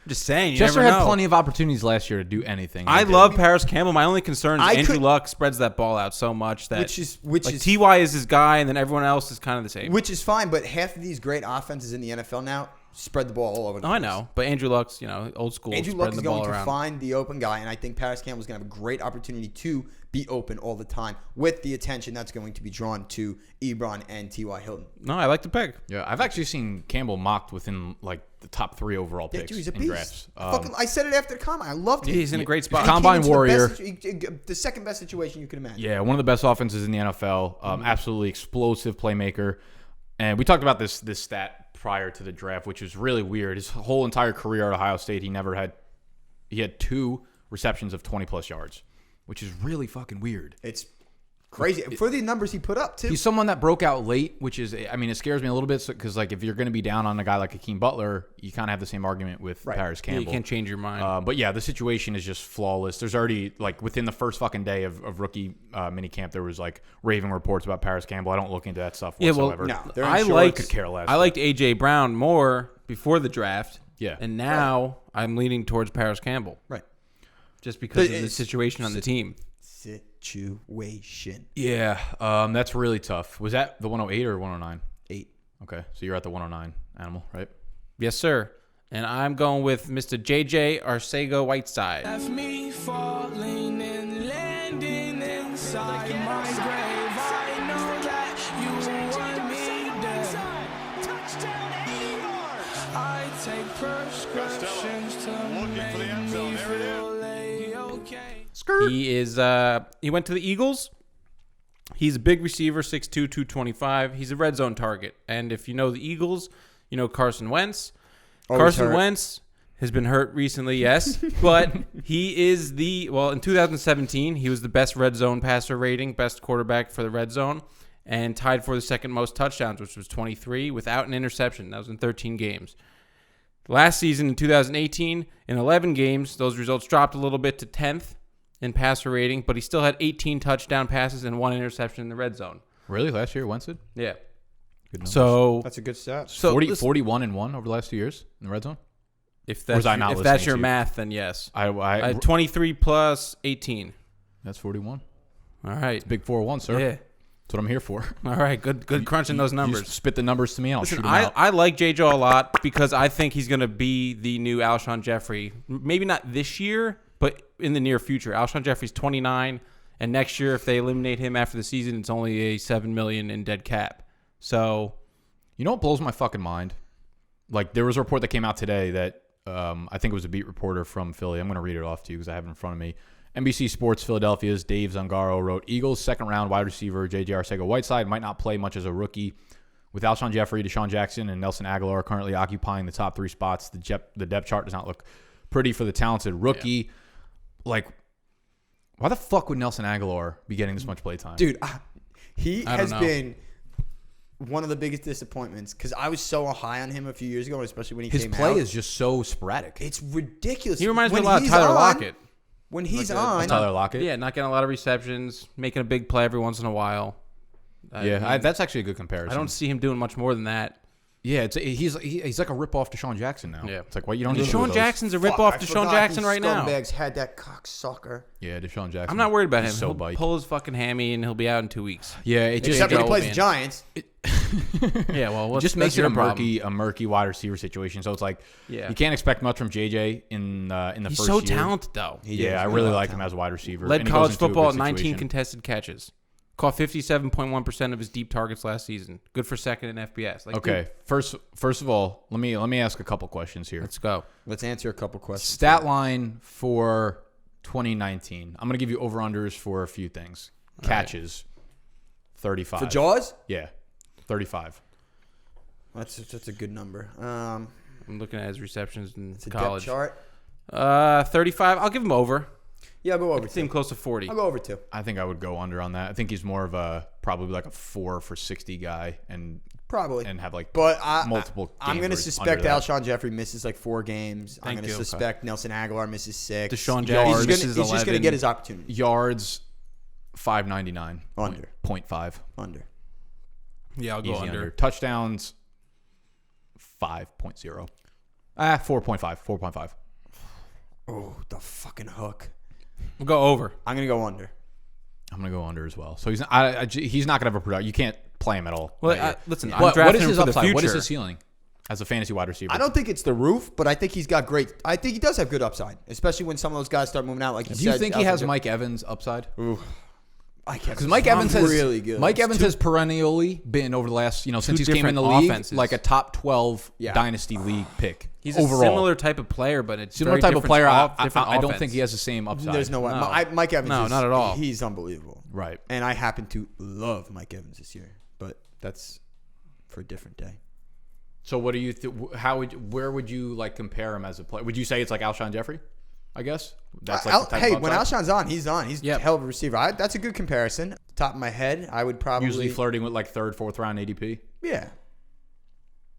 just saying. You Chester never had know. plenty of opportunities last year to do anything. I love Parris Campbell. My only concern is Andrew Luck spreads that ball out so much that Which is T.Y. is his guy, and then everyone else is kind of the same. Which is fine, but half of these great offenses in the NFL now spread the ball all over the place. I know, but Andrew Luck's old school. Andrew Luck is the ball going to around. find the open guy, and I think Parris Campbell is going to have a great opportunity to be open all the time with the attention that's going to be drawn to Ebron and T.Y. Hilton. No, I like the pick. Yeah, I've actually seen Campbell mocked within like the top 3 overall picks Dude, he's a in beast. drafts. I said it after the combine. I loved him. He's in a great spot. He came Combine into the warrior. the second best situation you could imagine. Yeah, one of the best offenses in the NFL. Absolutely explosive playmaker. And we talked about this stat prior to the draft, which was really weird. His whole entire career at Ohio State, he had 2 receptions of 20-plus yards, which is really fucking weird. It's crazy. For the numbers he put up, too. He's someone that broke out late, which is, I mean, it scares me a little bit because, like, if you're going to be down on a guy like Hakeem Butler, you kind of have the same argument with Parris Campbell. Yeah, you can't change your mind. But, yeah, the situation is just flawless. There's already, like, within the first fucking day of rookie minicamp, there was, like, raving reports about Parris Campbell. I don't look into that stuff whatsoever. Could care less. I liked A.J. Brown more before the draft. Yeah. And now I'm leaning towards Parris Campbell. Right. Just because of the situation on the team. Situation. Yeah, that's really tough. Was that the 108 or 109? 8. Okay, so you're at the 109 animal, right? Yes, sir. And I'm going with Mr. J.J. Arcega Whiteside. Left me falling and landing inside my grave. I know that you want me dead. I take prescriptions to make me feel okay. He went to the Eagles. He's a big receiver, 6'2", 225. He's a red zone target. And if you know the Eagles, you know Carson Wentz. Carson Wentz has been hurt recently, yes. But he is in 2017, he was the best red zone passer rating, best quarterback for the red zone, and tied for the second most touchdowns, which was 23, without an interception. That was in 13 games. Last season, in 2018, in 11 games, those results dropped a little bit to 10th in passer rating, but he still had 18 touchdown passes and 1 interception in the red zone. Really? Last year, Wentz did? Yeah. Good numbers. So that's a good stat. So 41-1 over the last 2 years in the red zone? If that's your math, then yes. I had 23 plus 18. That's 41. All right. It's big 4-1, sir. Yeah. That's what I'm here for. All right. Good crunching those numbers. You spit the numbers to me, and I'll shoot them out. out. I like J.J. a lot because I think he's going to be the new Alshon Jeffrey. Maybe not this year, but in the near future. Alshon Jeffrey's 29, and next year, if they eliminate him after the season, it's only a $7 million in dead cap. So, you know what blows my fucking mind? Like, there was a report that came out today that I think it was a beat reporter from Philly. I'm going to read it off to you because I have it in front of me. NBC Sports Philadelphia's Dave Zangaro wrote, Eagles second-round wide receiver J.J. Arcega Whiteside might not play much as a rookie. With Alshon Jeffrey, Deshaun Jackson, and Nelson Aguilar currently occupying the top 3 spots, the depth chart does not look pretty for the talented rookie. Yeah. Like, why the fuck would Nelson Aguilar be getting this much playtime? Dude, he has been one of the biggest disappointments because I was so high on him a few years ago, especially when he came out. His play is just so sporadic. It's ridiculous. He reminds me a lot of Tyler Lockett. When he's on. Tyler Lockett? Yeah, not getting a lot of receptions, making a big play every once in a while. That's actually a good comparison. I don't see him doing much more than that. Yeah, he's like a ripoff Deshaun Jackson now. Yeah, it's like what you don't. Deshaun Jackson's a ripoff Deshaun Jackson right now. Scumbags had that cocksucker. Yeah, Deshaun Jackson. I'm not worried about him. So He'll bite. pull his fucking hammy and he'll be out in 2 weeks. Yeah, except when he plays the Giants. Yeah, well, it just makes it a murky wide receiver situation. So it's like you can't expect much from JJ in the first year. He's so talented though. I really like him as a wide receiver. Led college football at 19 contested catches. Caught 57.1% of his deep targets last season. Good for second in FBS. Like, okay, dude, first of all, let me ask a couple questions here. Let's go. Let's answer a couple questions. Stat line for 2019. I'm gonna give you over-unders for a few things. Catches, 35. For Jaws? Yeah, 35. That's a good number. I'm looking at his receptions in it's college. A depth chart. 35. I'll give him over. Yeah, I'll go over. Seem close to 40. I'll go over 2. I think I would go under on that. I think he's more of probably like a 4 for 60 guy, and probably have like multiple. I'm going to suspect Alshon Jeffrey misses like 4 games. I'm going to suspect Nelson Aguilar misses 6. Deshaun Jackson misses 11. He's just going to get his opportunity. Yards, 599. Under. 0.5. Under. Yeah, I'll go under. Touchdowns, 5.0. 4.5. 4.5. Oh, the fucking hook. We'll go over. I'm going to go under. I'm going to go under as well. So he's not going to have a production. You can't play him at all. Well, listen, what is his upside? What is his ceiling as a fantasy wide receiver? I don't think it's the roof, but I think he's got I think he does have good upside, especially when some of those guys start moving out. Like you said. Do you think he has Mike Evans upside? Ooh. Because Mike Evans has really good. Mike Evans has perennially been over the last, since he's came in the league, like a top 12 Dynasty league pick. He's overall. A similar type of player, but it's similar type of player. I don't offense. think he has the same upside. There's no way. Mike Evans. No, not at all. He's unbelievable. Right. And I happen to love Mike Evans this year, but that's for a different day. So what do you? Where would you like compare him as a player? Would you say it's like Alshon Jeffrey? I guess that's like the type of when Alshon's on, he's on. He's a hell of a receiver. That's a good comparison. Top of my head, I would probably usually flirting with like 3rd, 4th round ADP. Yeah,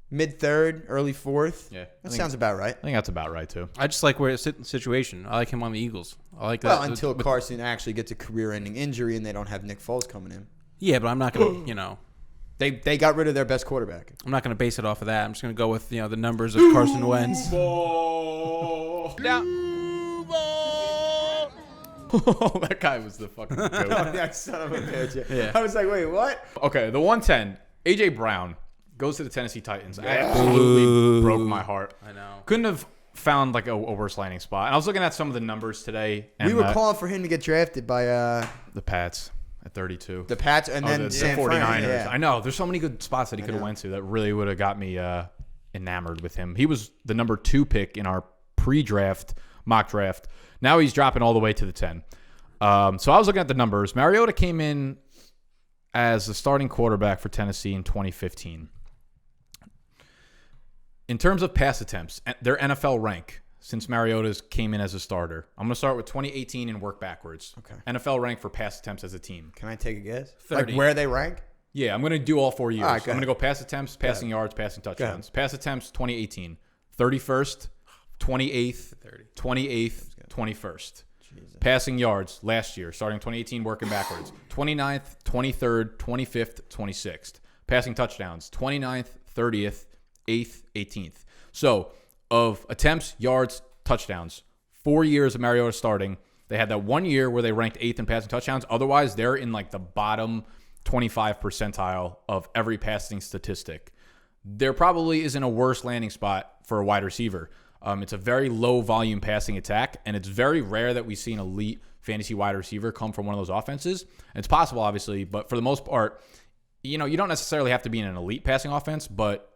mid 3rd, early 4th. Yeah, that sounds about right. I think that's about right too. I just like where it's in the situation. I like him on the Eagles. I like that. Well, until Carson actually gets a career-ending injury and they don't have Nick Foles coming in. Yeah, but I'm not gonna. They got rid of their best quarterback. I'm not gonna base it off of that. I'm just gonna go with the numbers of Carson Wentz. That guy was the fucking goat. That son of a bitch. Yeah. I was like, wait, what? Okay, the 110. AJ Brown goes to the Tennessee Titans. Absolutely broke my heart. I know. Couldn't have found like a worse landing spot. And I was looking at some of the numbers today. And we were calling for him to get drafted by the Pats at 32. The Pats and then the San 49ers. Fran, yeah. I know. There's so many good spots that he could have went to that really would have got me enamored with him. He was the number 2 pick in our pre-draft mock draft. Now he's dropping all the way to the 10. So I was looking at the numbers. Mariota came in as the starting quarterback for Tennessee in 2015. In terms of pass attempts, their NFL rank since Mariota's came in as a starter. I'm going to start with 2018 and work backwards. Okay. NFL rank for pass attempts as a team. Can I take a guess? 30. Like where they rank? Yeah, I'm going to do all 4 years. All right, I'm going to go pass attempts, passing yards, passing touchdowns. Pass attempts, 2018. 31st, 28th, 28th, 21st. Jesus. Passing yards last year, starting 2018, working backwards. 29th, 23rd, 25th, 26th. Passing touchdowns, 29th, 30th, 8th, 18th. So, of attempts, yards, touchdowns, 4 years of Mariota starting, they had that 1 year where they ranked 8th in passing touchdowns. Otherwise, they're in like the bottom 25 percentile of every passing statistic. There probably isn't a worse landing spot for a wide receiver. It's a very low volume passing attack, and it's very rare that we see an elite fantasy wide receiver come from one of those offenses. And it's possible, obviously, but for the most part, you don't necessarily have to be in an elite passing offense, but,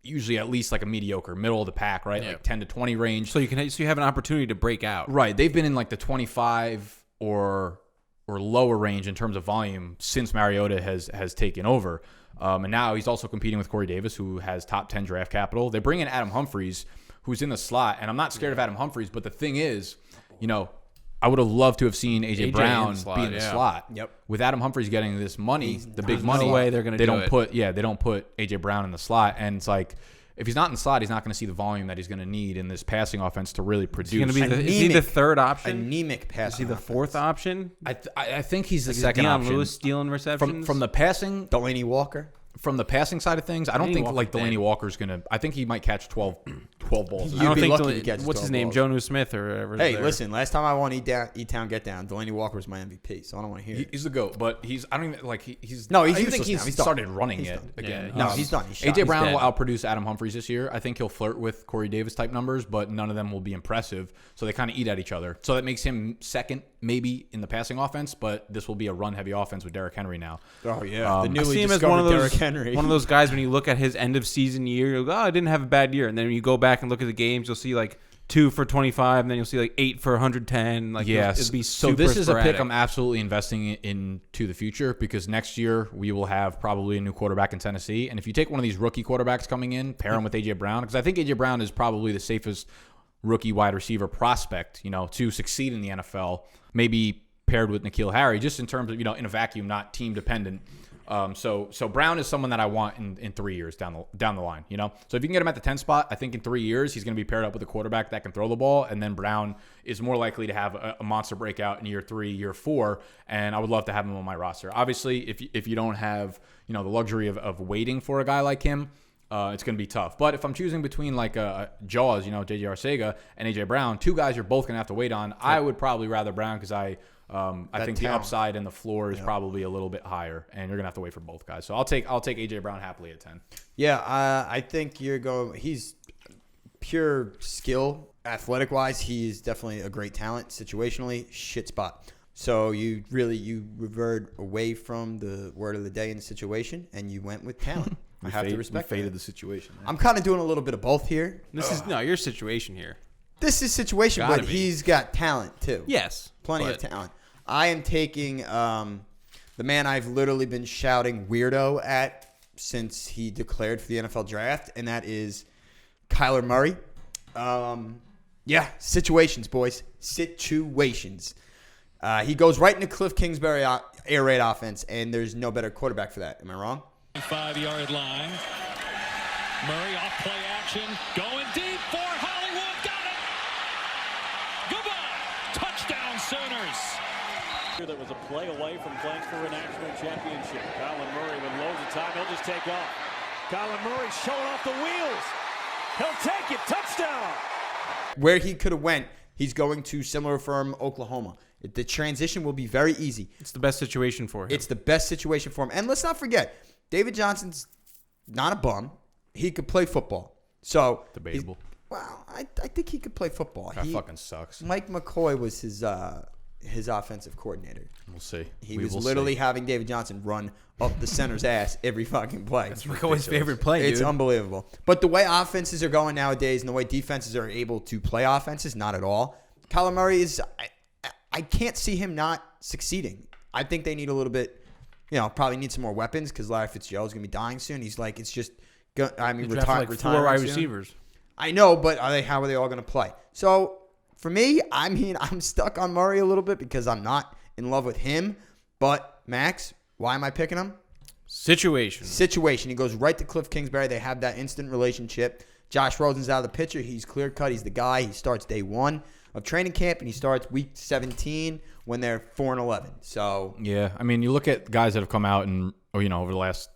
usually at least like a mediocre, middle of the pack, right? Yeah. Like 10 to 20 range. So you have an opportunity to break out. Right. They've been in like the 25 or lower range in terms of volume since Mariota has taken over. And now he's also competing with Corey Davis, who has top 10 draft capital. They bring in Adam Humphries, who's in the slot, and I'm not scared of Adam Humphries, but the thing is, I would have loved to have seen AJ Brown be in the slot. Yep. With Adam Humphries getting this money, the big money, no way they're going to do it. They don't put AJ Brown in the slot, and it's like, if he's not in the slot, he's not going to see the volume that he's going to need in this passing offense to really produce. Is he the third option? Anemic passing. Is he the fourth option? I think he's the second Deion option. Lewis stealing receptions from the passing. Delaney Walker. From the passing side of things, I don't think like Delaney Walker's going to. I think he might catch 12 balls. You'd be lucky to catch 12 what's his name? balls. Jonu Smith or whatever. Hey, listen. Last time I won E-Town Get Down, Delaney Walker was my MVP, so I don't want to hear it. He's the GOAT, but I don't even like he's. No, he's I useless think he's now. He's started done. running He's it done. again. Yeah. No, he's done. He's AJ Brown dead. will outproduce Adam Humphries this year. I think he'll flirt with Corey Davis type numbers, but none of them will be impressive. So they kind of eat at each other. So that makes him second, maybe in the passing offense, but this will be a run heavy offense with Derrick Henry now. Oh yeah, the I newly see him as discovered Derrick Henry. one of those guys when you look at his end of season year, you go, I didn't have a bad year, and then when you go back and look at the games, you'll see like 2 for 25, and then you'll see like 8 for 110. Like yes, it'll be so this is a pick I'm absolutely investing into the future, because next year we will have probably a new quarterback in Tennessee, and if you take one of these rookie quarterbacks coming in, pair him with AJ Brown, because I think AJ Brown is probably the safest rookie wide receiver prospect, to succeed in the NFL. Maybe paired with N'Keal Harry, just in terms of in a vacuum, not team dependent. So Brown is someone that I want in 3 years down the line, So if you can get him at the 10 spot, I think in 3 years he's going to be paired up with a quarterback that can throw the ball, and then Brown is more likely to have a monster breakout in year 3, year 4, and I would love to have him on my roster. Obviously, if you don't have the luxury of waiting for a guy like him, it's going to be tough. But if I'm choosing between like Jaws, JJ Arcega, and AJ Brown, two guys you're both going to have to wait on, I would probably rather Brown, because I think the upside and the floor is probably a little bit higher, and you're gonna have to wait for both guys. So I'll take AJ Brown happily at 10. Yeah, I think he's pure skill, athletic wise. He's definitely a great talent. Situationally, shit spot. So you revert away from the word of the day in the situation, and you went with talent. I have to respect. We faded the situation. Man. I'm kind of doing a little bit of both here. This is your situation here. This is situation, but he's got talent too. Yes, plenty of talent. I am taking the man I've literally been shouting weirdo at since he declared for the NFL draft, and that is Kyler Murray. Situations, boys. Situations. He goes right into Cliff Kingsbury air raid offense, and there's no better quarterback for that. Am I wrong? 5-yard line. Murray off play action, going deep for Hollywood. Got it. Goodbye. Touchdown Sooners. That was a play away from playing for a national championship. Kyler Murray with loads of time. He'll just take off. Kyler Murray showing off the wheels. He'll take it. Touchdown. Where he could have went, he's going to similar firm Oklahoma. The transition will be very easy. It's the best situation for him. It's the best situation for him. And let's not forget, David Johnson's not a bum. He could play football. So debatable. Well, I think he could play football. That fucking sucks. Mike Mecole was his offensive coordinator. We'll see. He was literally having David Johnson run up the center's ass every fucking play. That's Mecole's favorite play, It's dude. unbelievable. But the way offenses are going nowadays and the way defenses are able to play offenses, not at all. Kyler Murray is... I can't see him not succeeding. I think they need a little bit, probably need some more weapons, because Larry Fitzgerald's going to be dying soon. He's like, it's just, retiring like 4 wide receivers. I know, but how are they all going to play? So, for me, I'm stuck on Murray a little bit because I'm not in love with him. But, Max, why am I picking him? Situation. He goes right to Cliff Kingsbury. They have that instant relationship. Josh Rosen's out of the picture. He's clear cut. He's the guy. He starts day 1 of training camp, and he starts week 17 when they're 4-11. So yeah, I mean, you look at guys that have come out and over the last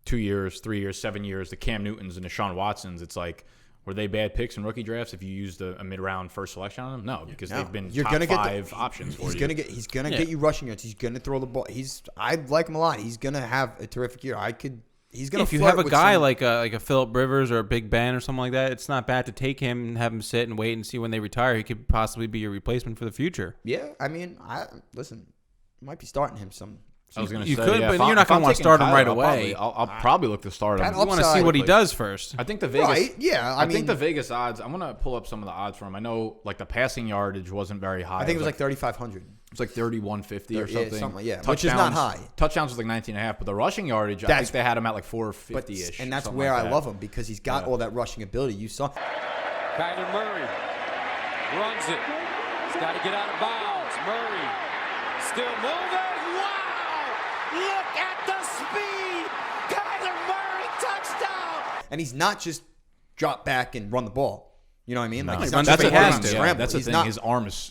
2 years, 3 years, 7 years, the Cam Newtons and the Deshaun Watsons. It's like, were they bad picks in rookie drafts if you used a mid-round first selection on them? No, because they've been top 5 options for you. He's gonna get you rushing yards. He's gonna throw the ball. I like him a lot. He's gonna have a terrific year. he's going to. If you have a guy like a Phillip Rivers or a Big Ben or something like that, it's not bad to take him and have him sit and wait and see when they retire. He could possibly be your replacement for the future. Yeah, I mean, listen, might be starting him some. I was going to you say, could, yeah, but you're not going to want to start him right away. I'll probably look to start him. You want to see what he does first. I think the Vegas. Right, yeah, I think the Vegas odds. I'm going to pull up some of the odds for him. I know like the passing yardage wasn't very high. I think it was like 3,500. It was like 3,150 or something. Yeah, which is not high. Touchdowns was like 19.5, but the rushing yardage, I think they had him at like 450-ish. And that's where I love him because he's got all that rushing ability. You saw. Kyler Murray runs it. He's got to get out of bounds. Murray still moving. Look at the speed! Kyler Murray, touchdown! And he's not just drop back and run the ball. You know what I mean? No. Like he's That's not the just thing. scramble. That's the thing. His arm is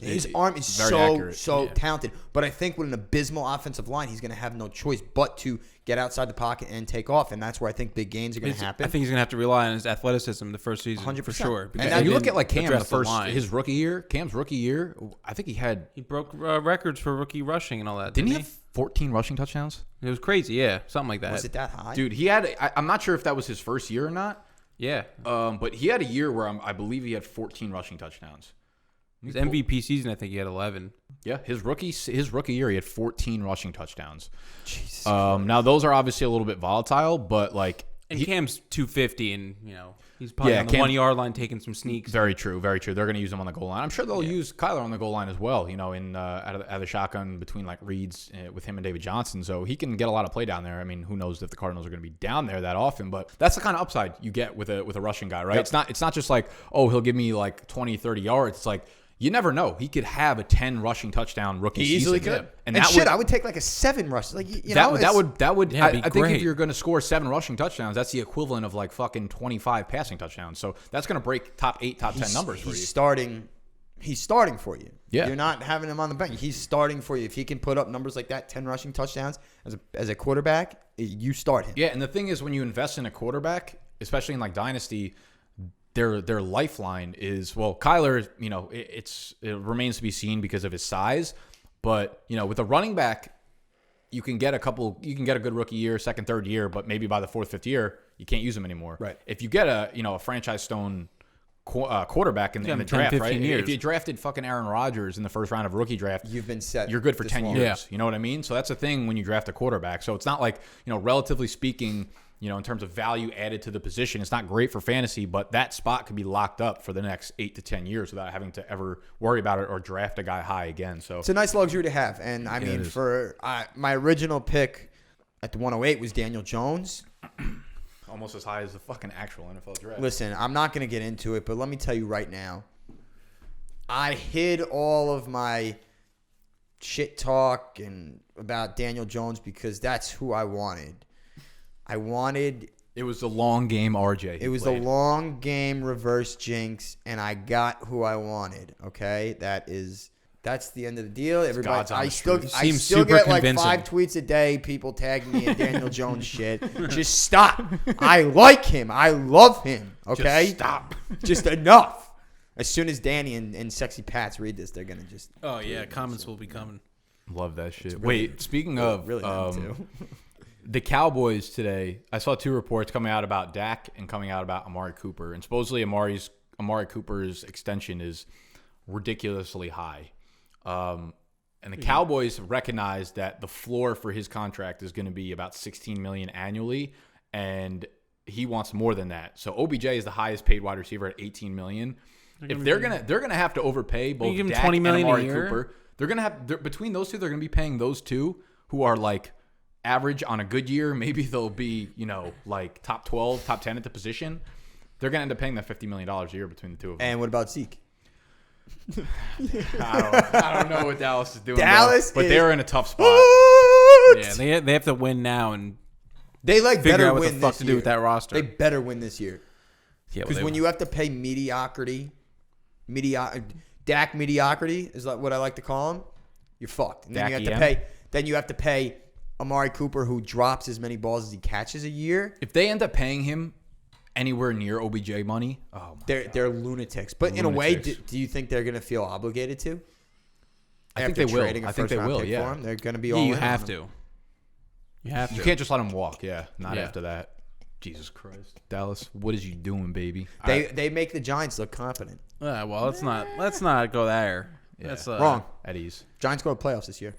very accurate. so talented. But I think with an abysmal offensive line, he's going to have no choice but to get outside the pocket and take off. And that's where I think big gains are going to happen. I think he's going to have to rely on his athleticism the first season 100%. For sure. And you look at like Cam, his rookie year. Cam's rookie year, I think he broke records for rookie rushing and all that. Didn't he have 14 rushing touchdowns? It was crazy, yeah, something like that. Was it that high? Dude, he had. I'm not sure if that was his first year or not. Yeah. But he had a year where I believe he had 14 rushing touchdowns. His MVP season, I think he had 11. Yeah, his rookie year, he had 14 rushing touchdowns. Jesus. Now those are obviously a little bit volatile, but like. And Cam's 250, and he's probably on the 1 yard line taking some sneaks. Very true, very true. They're going to use him on the goal line. I'm sure they'll use Kyler on the goal line as well. Out of the shotgun between like reads with him and David Johnson, so he can get a lot of play down there. I mean, who knows if the Cardinals are going to be down there that often? But that's the kind of upside you get with a rushing guy, right? Yep. It's not just like, oh, he'll give me like 20, 30 yards. It's like, you never know. He could have a 10 rushing touchdown rookie season. He easily could. And I would take like a 7 rush. Like that would. Yeah, I think if you're going to score 7 rushing touchdowns, that's the equivalent of like fucking 25 passing touchdowns. So that's going to break top 8, top 10 numbers for you. He's starting for you. Yeah. You're not having him on the bench. He's starting for you. If he can put up numbers like that, 10 rushing touchdowns as a quarterback, you start him. Yeah, and the thing is, when you invest in a quarterback, especially in like Dynasty, their lifeline is, Kyler, it remains to be seen because of his size, but with a running back, you can get a good rookie year, second, third year, but maybe by the fourth, fifth year, you can't use them anymore. Right. If you get a franchise stone quarterback in the draft, 10, right? Years. If you drafted fucking Aaron Rodgers in the first round of rookie draft, you've been set. You're good for 10 years. Yeah. You know what I mean? So that's the thing when you draft a quarterback. So it's not like, relatively speaking, in terms of value added to the position, it's not great for fantasy, but that spot could be locked up for the next 8 to 10 years without having to ever worry about it or draft a guy high again. So it's a nice luxury to have. And I mean, for my original pick at the 108 was Daniel Jones. Almost as high as the fucking actual NFL draft. Listen, I'm not going to get into it, but let me tell you right now, I hid all of my shit talk and about Daniel Jones because that's who I wanted. It was the long game RJ. It was the long game reverse jinx, and I got who I wanted. Okay, that's the end of the deal. Everybody, I still get like 5 tweets a day. People tagging me in Daniel Jones shit. Just stop. I like him. I love him. Okay, just stop. Just enough. As soon as Danny and Sexy Pats read this, they're gonna just. Oh yeah, comments will be coming. Love that shit. Really, wait, speaking of really too. The Cowboys today, I saw 2 reports coming out about Dak and coming out about Amari Cooper. And supposedly Amari Cooper's extension is ridiculously high. And the Cowboys recognize that the floor for his contract is going to be about $16 million annually, and he wants more than that. So OBJ is the highest paid wide receiver at $18 million. If they're gonna have to overpay both Dak $20 million and Amari a year? Cooper, they're gonna have between those two, they're gonna be paying those two who are like average on a good year. Maybe they'll be like top 12, top 10 at the position. They're gonna end up paying that $50 million a year between the two of them. And what about Zeke? I don't know what Dallas is doing. But they're in a tough spot. Yeah, they have to win now and they figure out what the win fuck this to year. do with that roster. They better win this year. Yeah, because when you have to pay Dak mediocrity is like what I like to call him. You're fucked. And then you have to pay Amari Cooper, who drops as many balls as he catches a year. If they end up paying him anywhere near OBJ money, they're lunatics. But in a way, do you think they're going to feel obligated to? I think they will. I think they will. Yeah, they're going to be all. You have to. You have to. You can't just let him walk. Yeah, not after that. Jesus Christ. Dallas, what is you doing, baby? They make the Giants look competent. Well, let's not go there. Yeah. That's Wrong. At ease. Giants go to playoffs this year.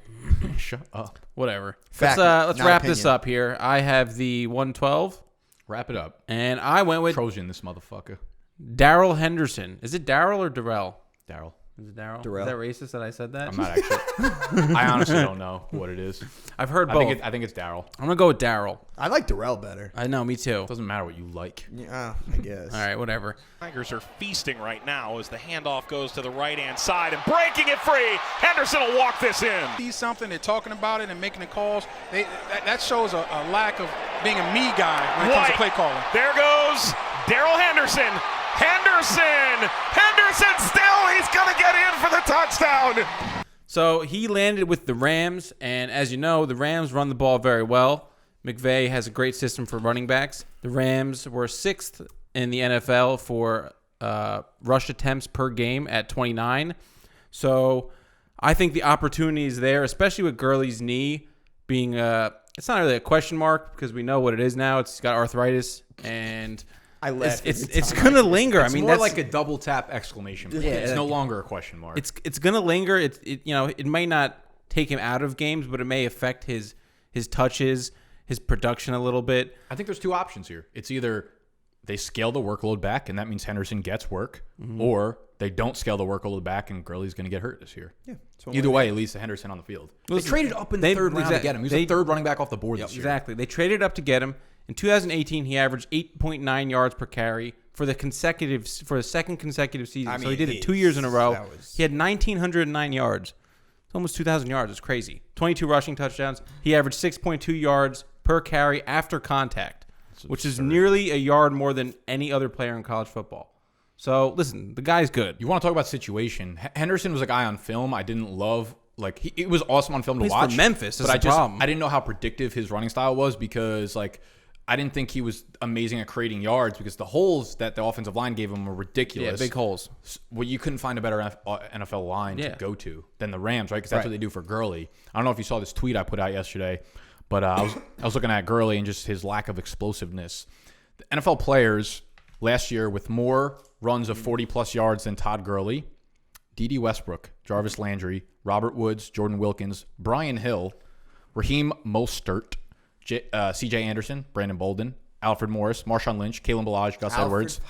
Shut up. Whatever. Fact, Let's not wrap opinion. this up here. I have the 112, Wrap it up. and I went with Trojan, this motherfucker. Darrell Henderson. Is it Darrell or Darrell? Darrell. Is it Darrell? Darrell. Is that racist that I said that? I'm not actually. I honestly don't know what it is. I've heard I both. think it's Darrell. I'm going to go with Darrell. I like Darrell better. I know, me too. Doesn't matter what you like. Yeah, I guess. All right, whatever. Tigers are feasting right now as the handoff goes to the right-hand side and breaking it free. Henderson will walk this in. See something, they're talking about it and making the calls. That shows a lack of being a me guy when it comes to play calling. There goes Darrell Henderson. Henderson still, he's going to get in for the touchdown. So he landed with the Rams, and as you know, the Rams run the ball very well. McVay has a great system for running backs. The Rams were 6th in the NFL for rush attempts per game at 29. So I think the opportunity is there, especially with Gurley's knee being it's not really a question mark because we know what it is now. It's got arthritis, and I laugh. It's gonna linger. It's I mean, more that's like a double tap exclamation mark. Yeah, It's no longer a question mark. It's gonna linger. It might not take him out of games, but it may affect his touches, his production a little bit. I think there's two options here. It's either they scale the workload back, and that means Henderson gets work, or they don't scale the workload back, and Gurley's going to get hurt this year. Yeah. Either way, it leads to Henderson on the field. They traded up in the third round to get him. He was the third running back off the board this year. Exactly. They traded up to get him. In 2018, he averaged 8.9 yards per carry for the second consecutive season. So he did it 2 years in a row. He had 1,909 yards. It's almost 2,000 yards. It's crazy. 22 rushing touchdowns. He averaged 6.2 yards per carry after contact, which is nearly a yard more than any other player in college football. So, listen, the guy's good. You want to talk about situation. Henderson was a guy on film I didn't love. Like, it was awesome on film to He's watch. from Memphis. But That's the problem. I didn't know how predictive his running style was because, like, I didn't think he was amazing at creating yards because the holes that the offensive line gave him were ridiculous. Yeah, big holes. Well, you couldn't find a better NFL line to go to than the Rams, right? Because that's what they do for Gurley. I don't know if you saw this tweet I put out yesterday, but I was looking at Gurley and just his lack of explosiveness. The NFL players last year with more runs of 40-plus yards than Todd Gurley, D.D. Westbrook, Jarvis Landry, Robert Woods, Jordan Wilkins, Brian Hill, Raheem Mostert, C.J. Anderson, Brandon Bolden, Alfred Morris, Marshawn Lynch, Kalen Ballage, Gus Edwards,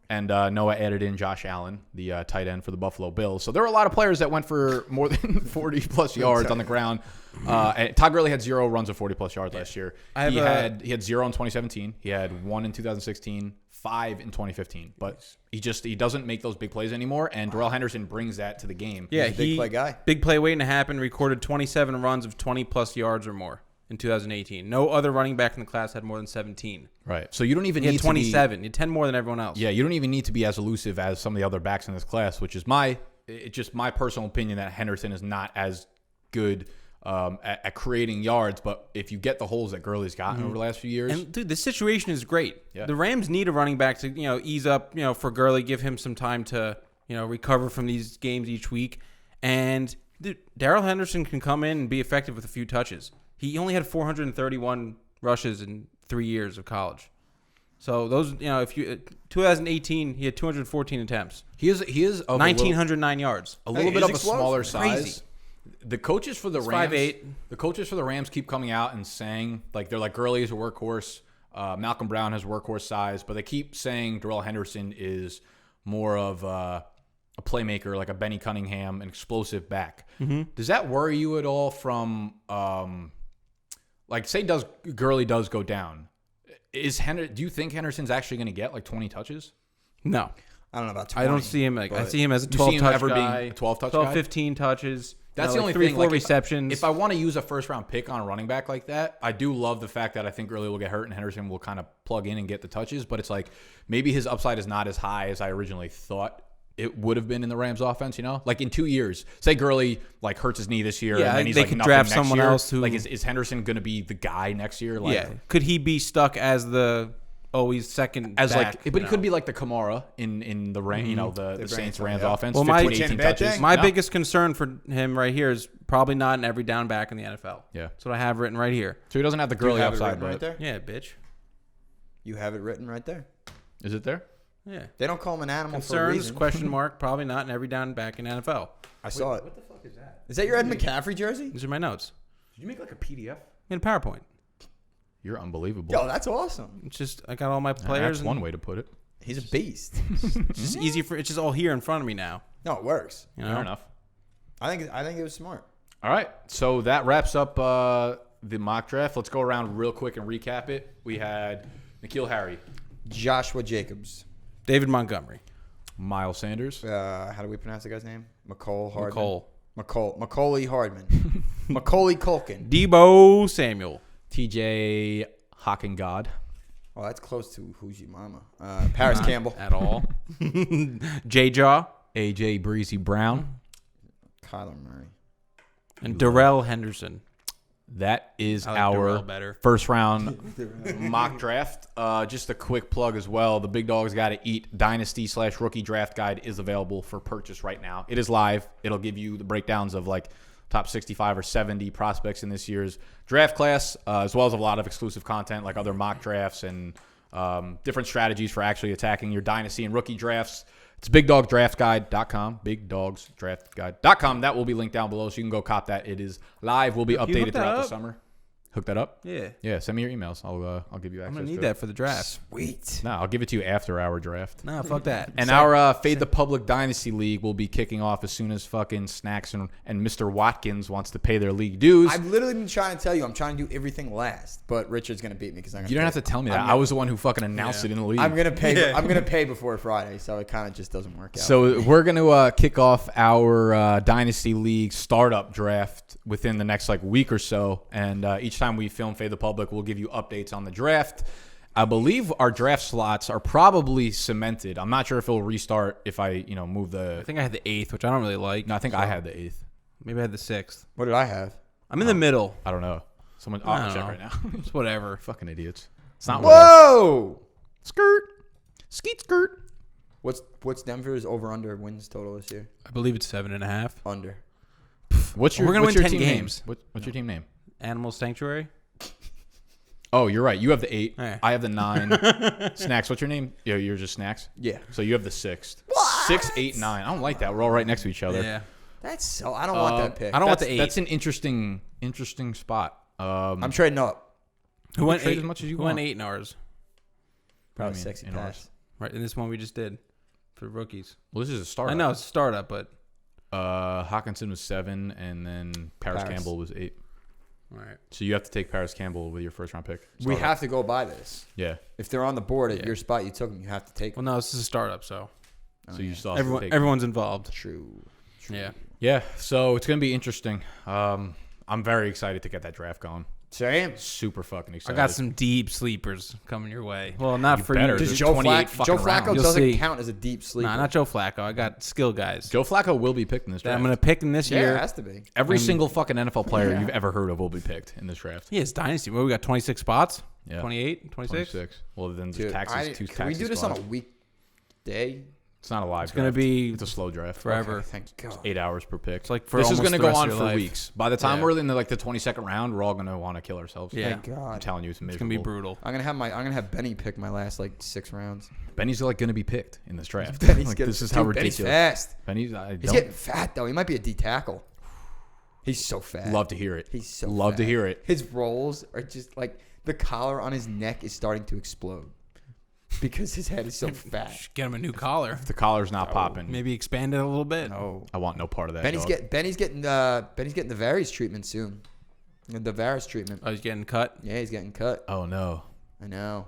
and Noah added in Josh Allen, the tight end for the Buffalo Bills. So there were a lot of players that went for more than 40-plus yards on the ground. And Todd Gurley had 0 runs of 40-plus yards last year. He had 0 in 2017. He had 1 in 2016, 5 in 2015. But he doesn't make those big plays anymore, and Darrell Henderson brings that to the game. Yeah, He's a big play guy. Big play waiting to happen. Recorded 27 runs of 20-plus yards or more in 2018. No other running back in the class had more than 17. Right. So you don't even He need had 27. He had 10 more than everyone else. Yeah, you don't even need to be as elusive as some of the other backs in this class, which is my personal opinion that Henderson is not as good at creating yards. But if you get the holes that Gurley's gotten over the last few years, and dude, this situation is great. Yeah. The Rams need a running back to ease up for Gurley, give him some time to recover from these games each week. And dude, Darrell Henderson can come in and be effective with a few touches. He only had 431 rushes in 3 years of college. So those, if you 2018, he had 214 attempts. He is of 1,909 yards. A little bit of a smaller Crazy. size. The coaches for the Rams, 5'8". The coaches for the Rams keep coming out and saying they're like Gurley is a workhorse, Malcolm Brown has workhorse size, but they keep saying Darrell Henderson is more of a playmaker, like a Benny Cunningham, an explosive back. Mm-hmm. Does that worry you at all? From say Gurley does go down, do you think Henderson's actually going to get like 20 touches? No. I don't know about 20. I don't see him I see him as a 12-touch guy. Being a 12-touch 12, guy? 15 touches. That's the only 3 thing. 4 receptions. If I want to use a first-round pick on a running back like that, I do love the fact that I think Gurley will get hurt and Henderson will kind of plug in and get the touches. But it's like maybe his upside is not as high as I originally thought it would have been in the Rams offense, Like in 2 years, say Gurley hurts his knee this year, and then he's they like could nothing draft next someone year. else who Is Henderson going to be the guy next year? Could he be stuck as the always second back, but he could be like the Kamara in the the Saints Rams offense. Well, 18 touches. My biggest concern for him right here is probably not an every down back in the NFL. Yeah, that's what I have written right here. So he doesn't have the Gurley upside, right there. Yeah, bitch. You have it written right there. Is it there? Yeah. They don't call him an animal for a Concerns, reason. question mark, probably not in every down back in NFL. I saw it. What the fuck is that? Is that your Ed McCaffrey jersey? These are my notes. Did you make like a PDF? In PowerPoint. You're unbelievable. Yo, that's awesome. It's just, I got all my players. That's one way to put it. He's a beast. It's just easy for, it's just all here in front of me now. No, it works. You know? Fair enough. I think it was smart. All right. So that wraps up the mock draft. Let's go around real quick and recap it. We had N'Keal Harry, Joshua Jacobs, David Montgomery, Miles Sanders. How do we pronounce the guy's name? Mecole Hardman. Mecole. Macaulay Hardman. Macaulay Culkin. Deebo Samuel. TJ Hockensen. Oh, that's close to Who's Your Mama. Parris Campbell. At all. J-Jaw. AJ Breezy Brown. Kyler Murray. And Darrell Henderson. That is I like our Darrell better. first round mock draft. Just a quick plug as well. The Big Dogs Gotta Eat Dynasty/Rookie Draft Guide is available for purchase right now. It is live. It'll give you the breakdowns of like top 65 or 70 prospects in this year's draft class, as well as a lot of exclusive content like other mock drafts and different strategies for actually attacking your dynasty and rookie drafts. It's bigdogdraftguide.com, bigdogsdraftguide.com. That will be linked down below, so you can go cop that. It is live. Will be updated throughout the summer. Hook that up? Yeah. Yeah, send me your emails. I'll give you access I'm going to need to that it. for the draft. Sweet. No, I'll give it to you after our draft. No, fuck that. And our Fade the Public Dynasty League will be kicking off as soon as fucking Snacks and Mr. Watkins wants to pay their league dues. I've literally been trying to tell you I'm trying to do everything last, but Richard's going to beat me because I'm going You don't have to tell me that. I was the one who fucking announced it in the league. I'm going to pay. Yeah. I'm going to pay before Friday, so it kind of just doesn't work out. So we're going to kick off our Dynasty League startup draft within the next like week or so, and each time we film Fade the Public, we'll give you updates on the draft. I believe our draft slots are probably cemented. I'm not sure if it'll restart if I move the. I think I had the 8th, which I don't really like. No, I think I had the 8th. Maybe I had the 6th. What did I have? I'm in the middle. I don't know. I'll check right now. It's whatever. Fucking idiots. It's not. Whoa! Skirt. Skeet skirt. What's Denver's over/under wins total this year? I believe it's 7.5. Under. We're gonna win 10 games. What's your team name? Animal Sanctuary. Oh, you're right. You have the 8. Yeah. I have the 9. Snacks. What's your name? Yeah, you're just Snacks. Yeah. So you have the 6th. What? 6, 8, 9. I don't like that. We're all right next to each other. Yeah. That's so. I don't want that pick. I don't want the 8. That's an interesting spot. I'm trading up. Who went 8 as much as you Who want? went 8 in ours? Probably sexy in pass. ours? Right in this one we just did for rookies. Well, this is a startup. I know it's a startup, but Hockensen was 7, and then Parris Campbell was 8. all right. So you have to take Parris Campbell with your first round pick. We have to go by this. Yeah. If they're on the board at your spot, you took them. You have to take Well, them. no, this is a startup, so So you still have to take everyone's involved. True. Yeah. Yeah. So it's gonna be interesting. I'm very excited to get that draft going. Same. Super fucking I excited. got some deep sleepers coming your way. Well, not for better. you. There's Does Joe 28 Flacco? fucking Joe Flacco rounds. You'll doesn't see. count as a deep sleeper. Nah, not Joe Flacco. I got skill guys. Joe Flacco will be picked in this that draft. I'm going to pick in this Yeah, year. it has to be. Every single fucking NFL player you've ever heard of will be picked in this draft. Yeah, it's Dynasty. Well, we got 26 spots? Yeah. 28? 26? 26. Well, then Dude, there's taxes. can we do this on a weekday? It's not a live. It's going to draft. be It's a slow draft. forever. Okay, thank God. 8 hours per pick. It's like for this is almost going to the go rest on of for your life. weeks. By the time Yeah. we're in the 22nd round, we're all going to want to kill ourselves. Yeah. Thank God. I'm telling you, it's It's miserable. going to be brutal. I'm gonna have Benny pick my last 6 rounds. Benny's like going to be picked in this draft. Benny's Like, getting- this is how dude, Benny's ridiculous. fast. Benny's. He's getting fat though. He might be a D tackle. He's so fat. Love to hear it. He's so love to fat. hear it. His rolls are just like the collar on his neck is starting to explode because his head is so fat. Get him a new collar. If the collar's not popping, Maybe expand it a little bit. No, I want no part of that. Benny's dog. getting the Varys treatment soon. The Varys treatment. Oh, he's getting cut? Yeah, he's getting cut. Oh no. I know.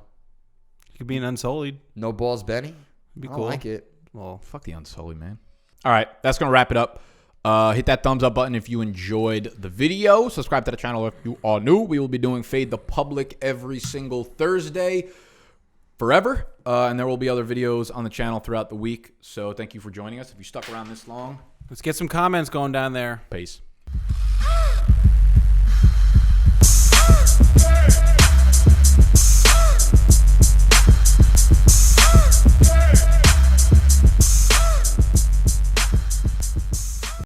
He could be an Unsullied. No balls, Benny. Be I cool. like it. Well, Fuck the Unsullied, man. All right, that's gonna wrap it up. Hit that thumbs up button if you enjoyed the video. Subscribe to the channel if you are new. We will be doing Fade the Public every single Thursday forever. And there will be other videos on the channel throughout the week. So thank you for joining us. If you stuck around this long, let's get some comments going down there. peace. Yeah.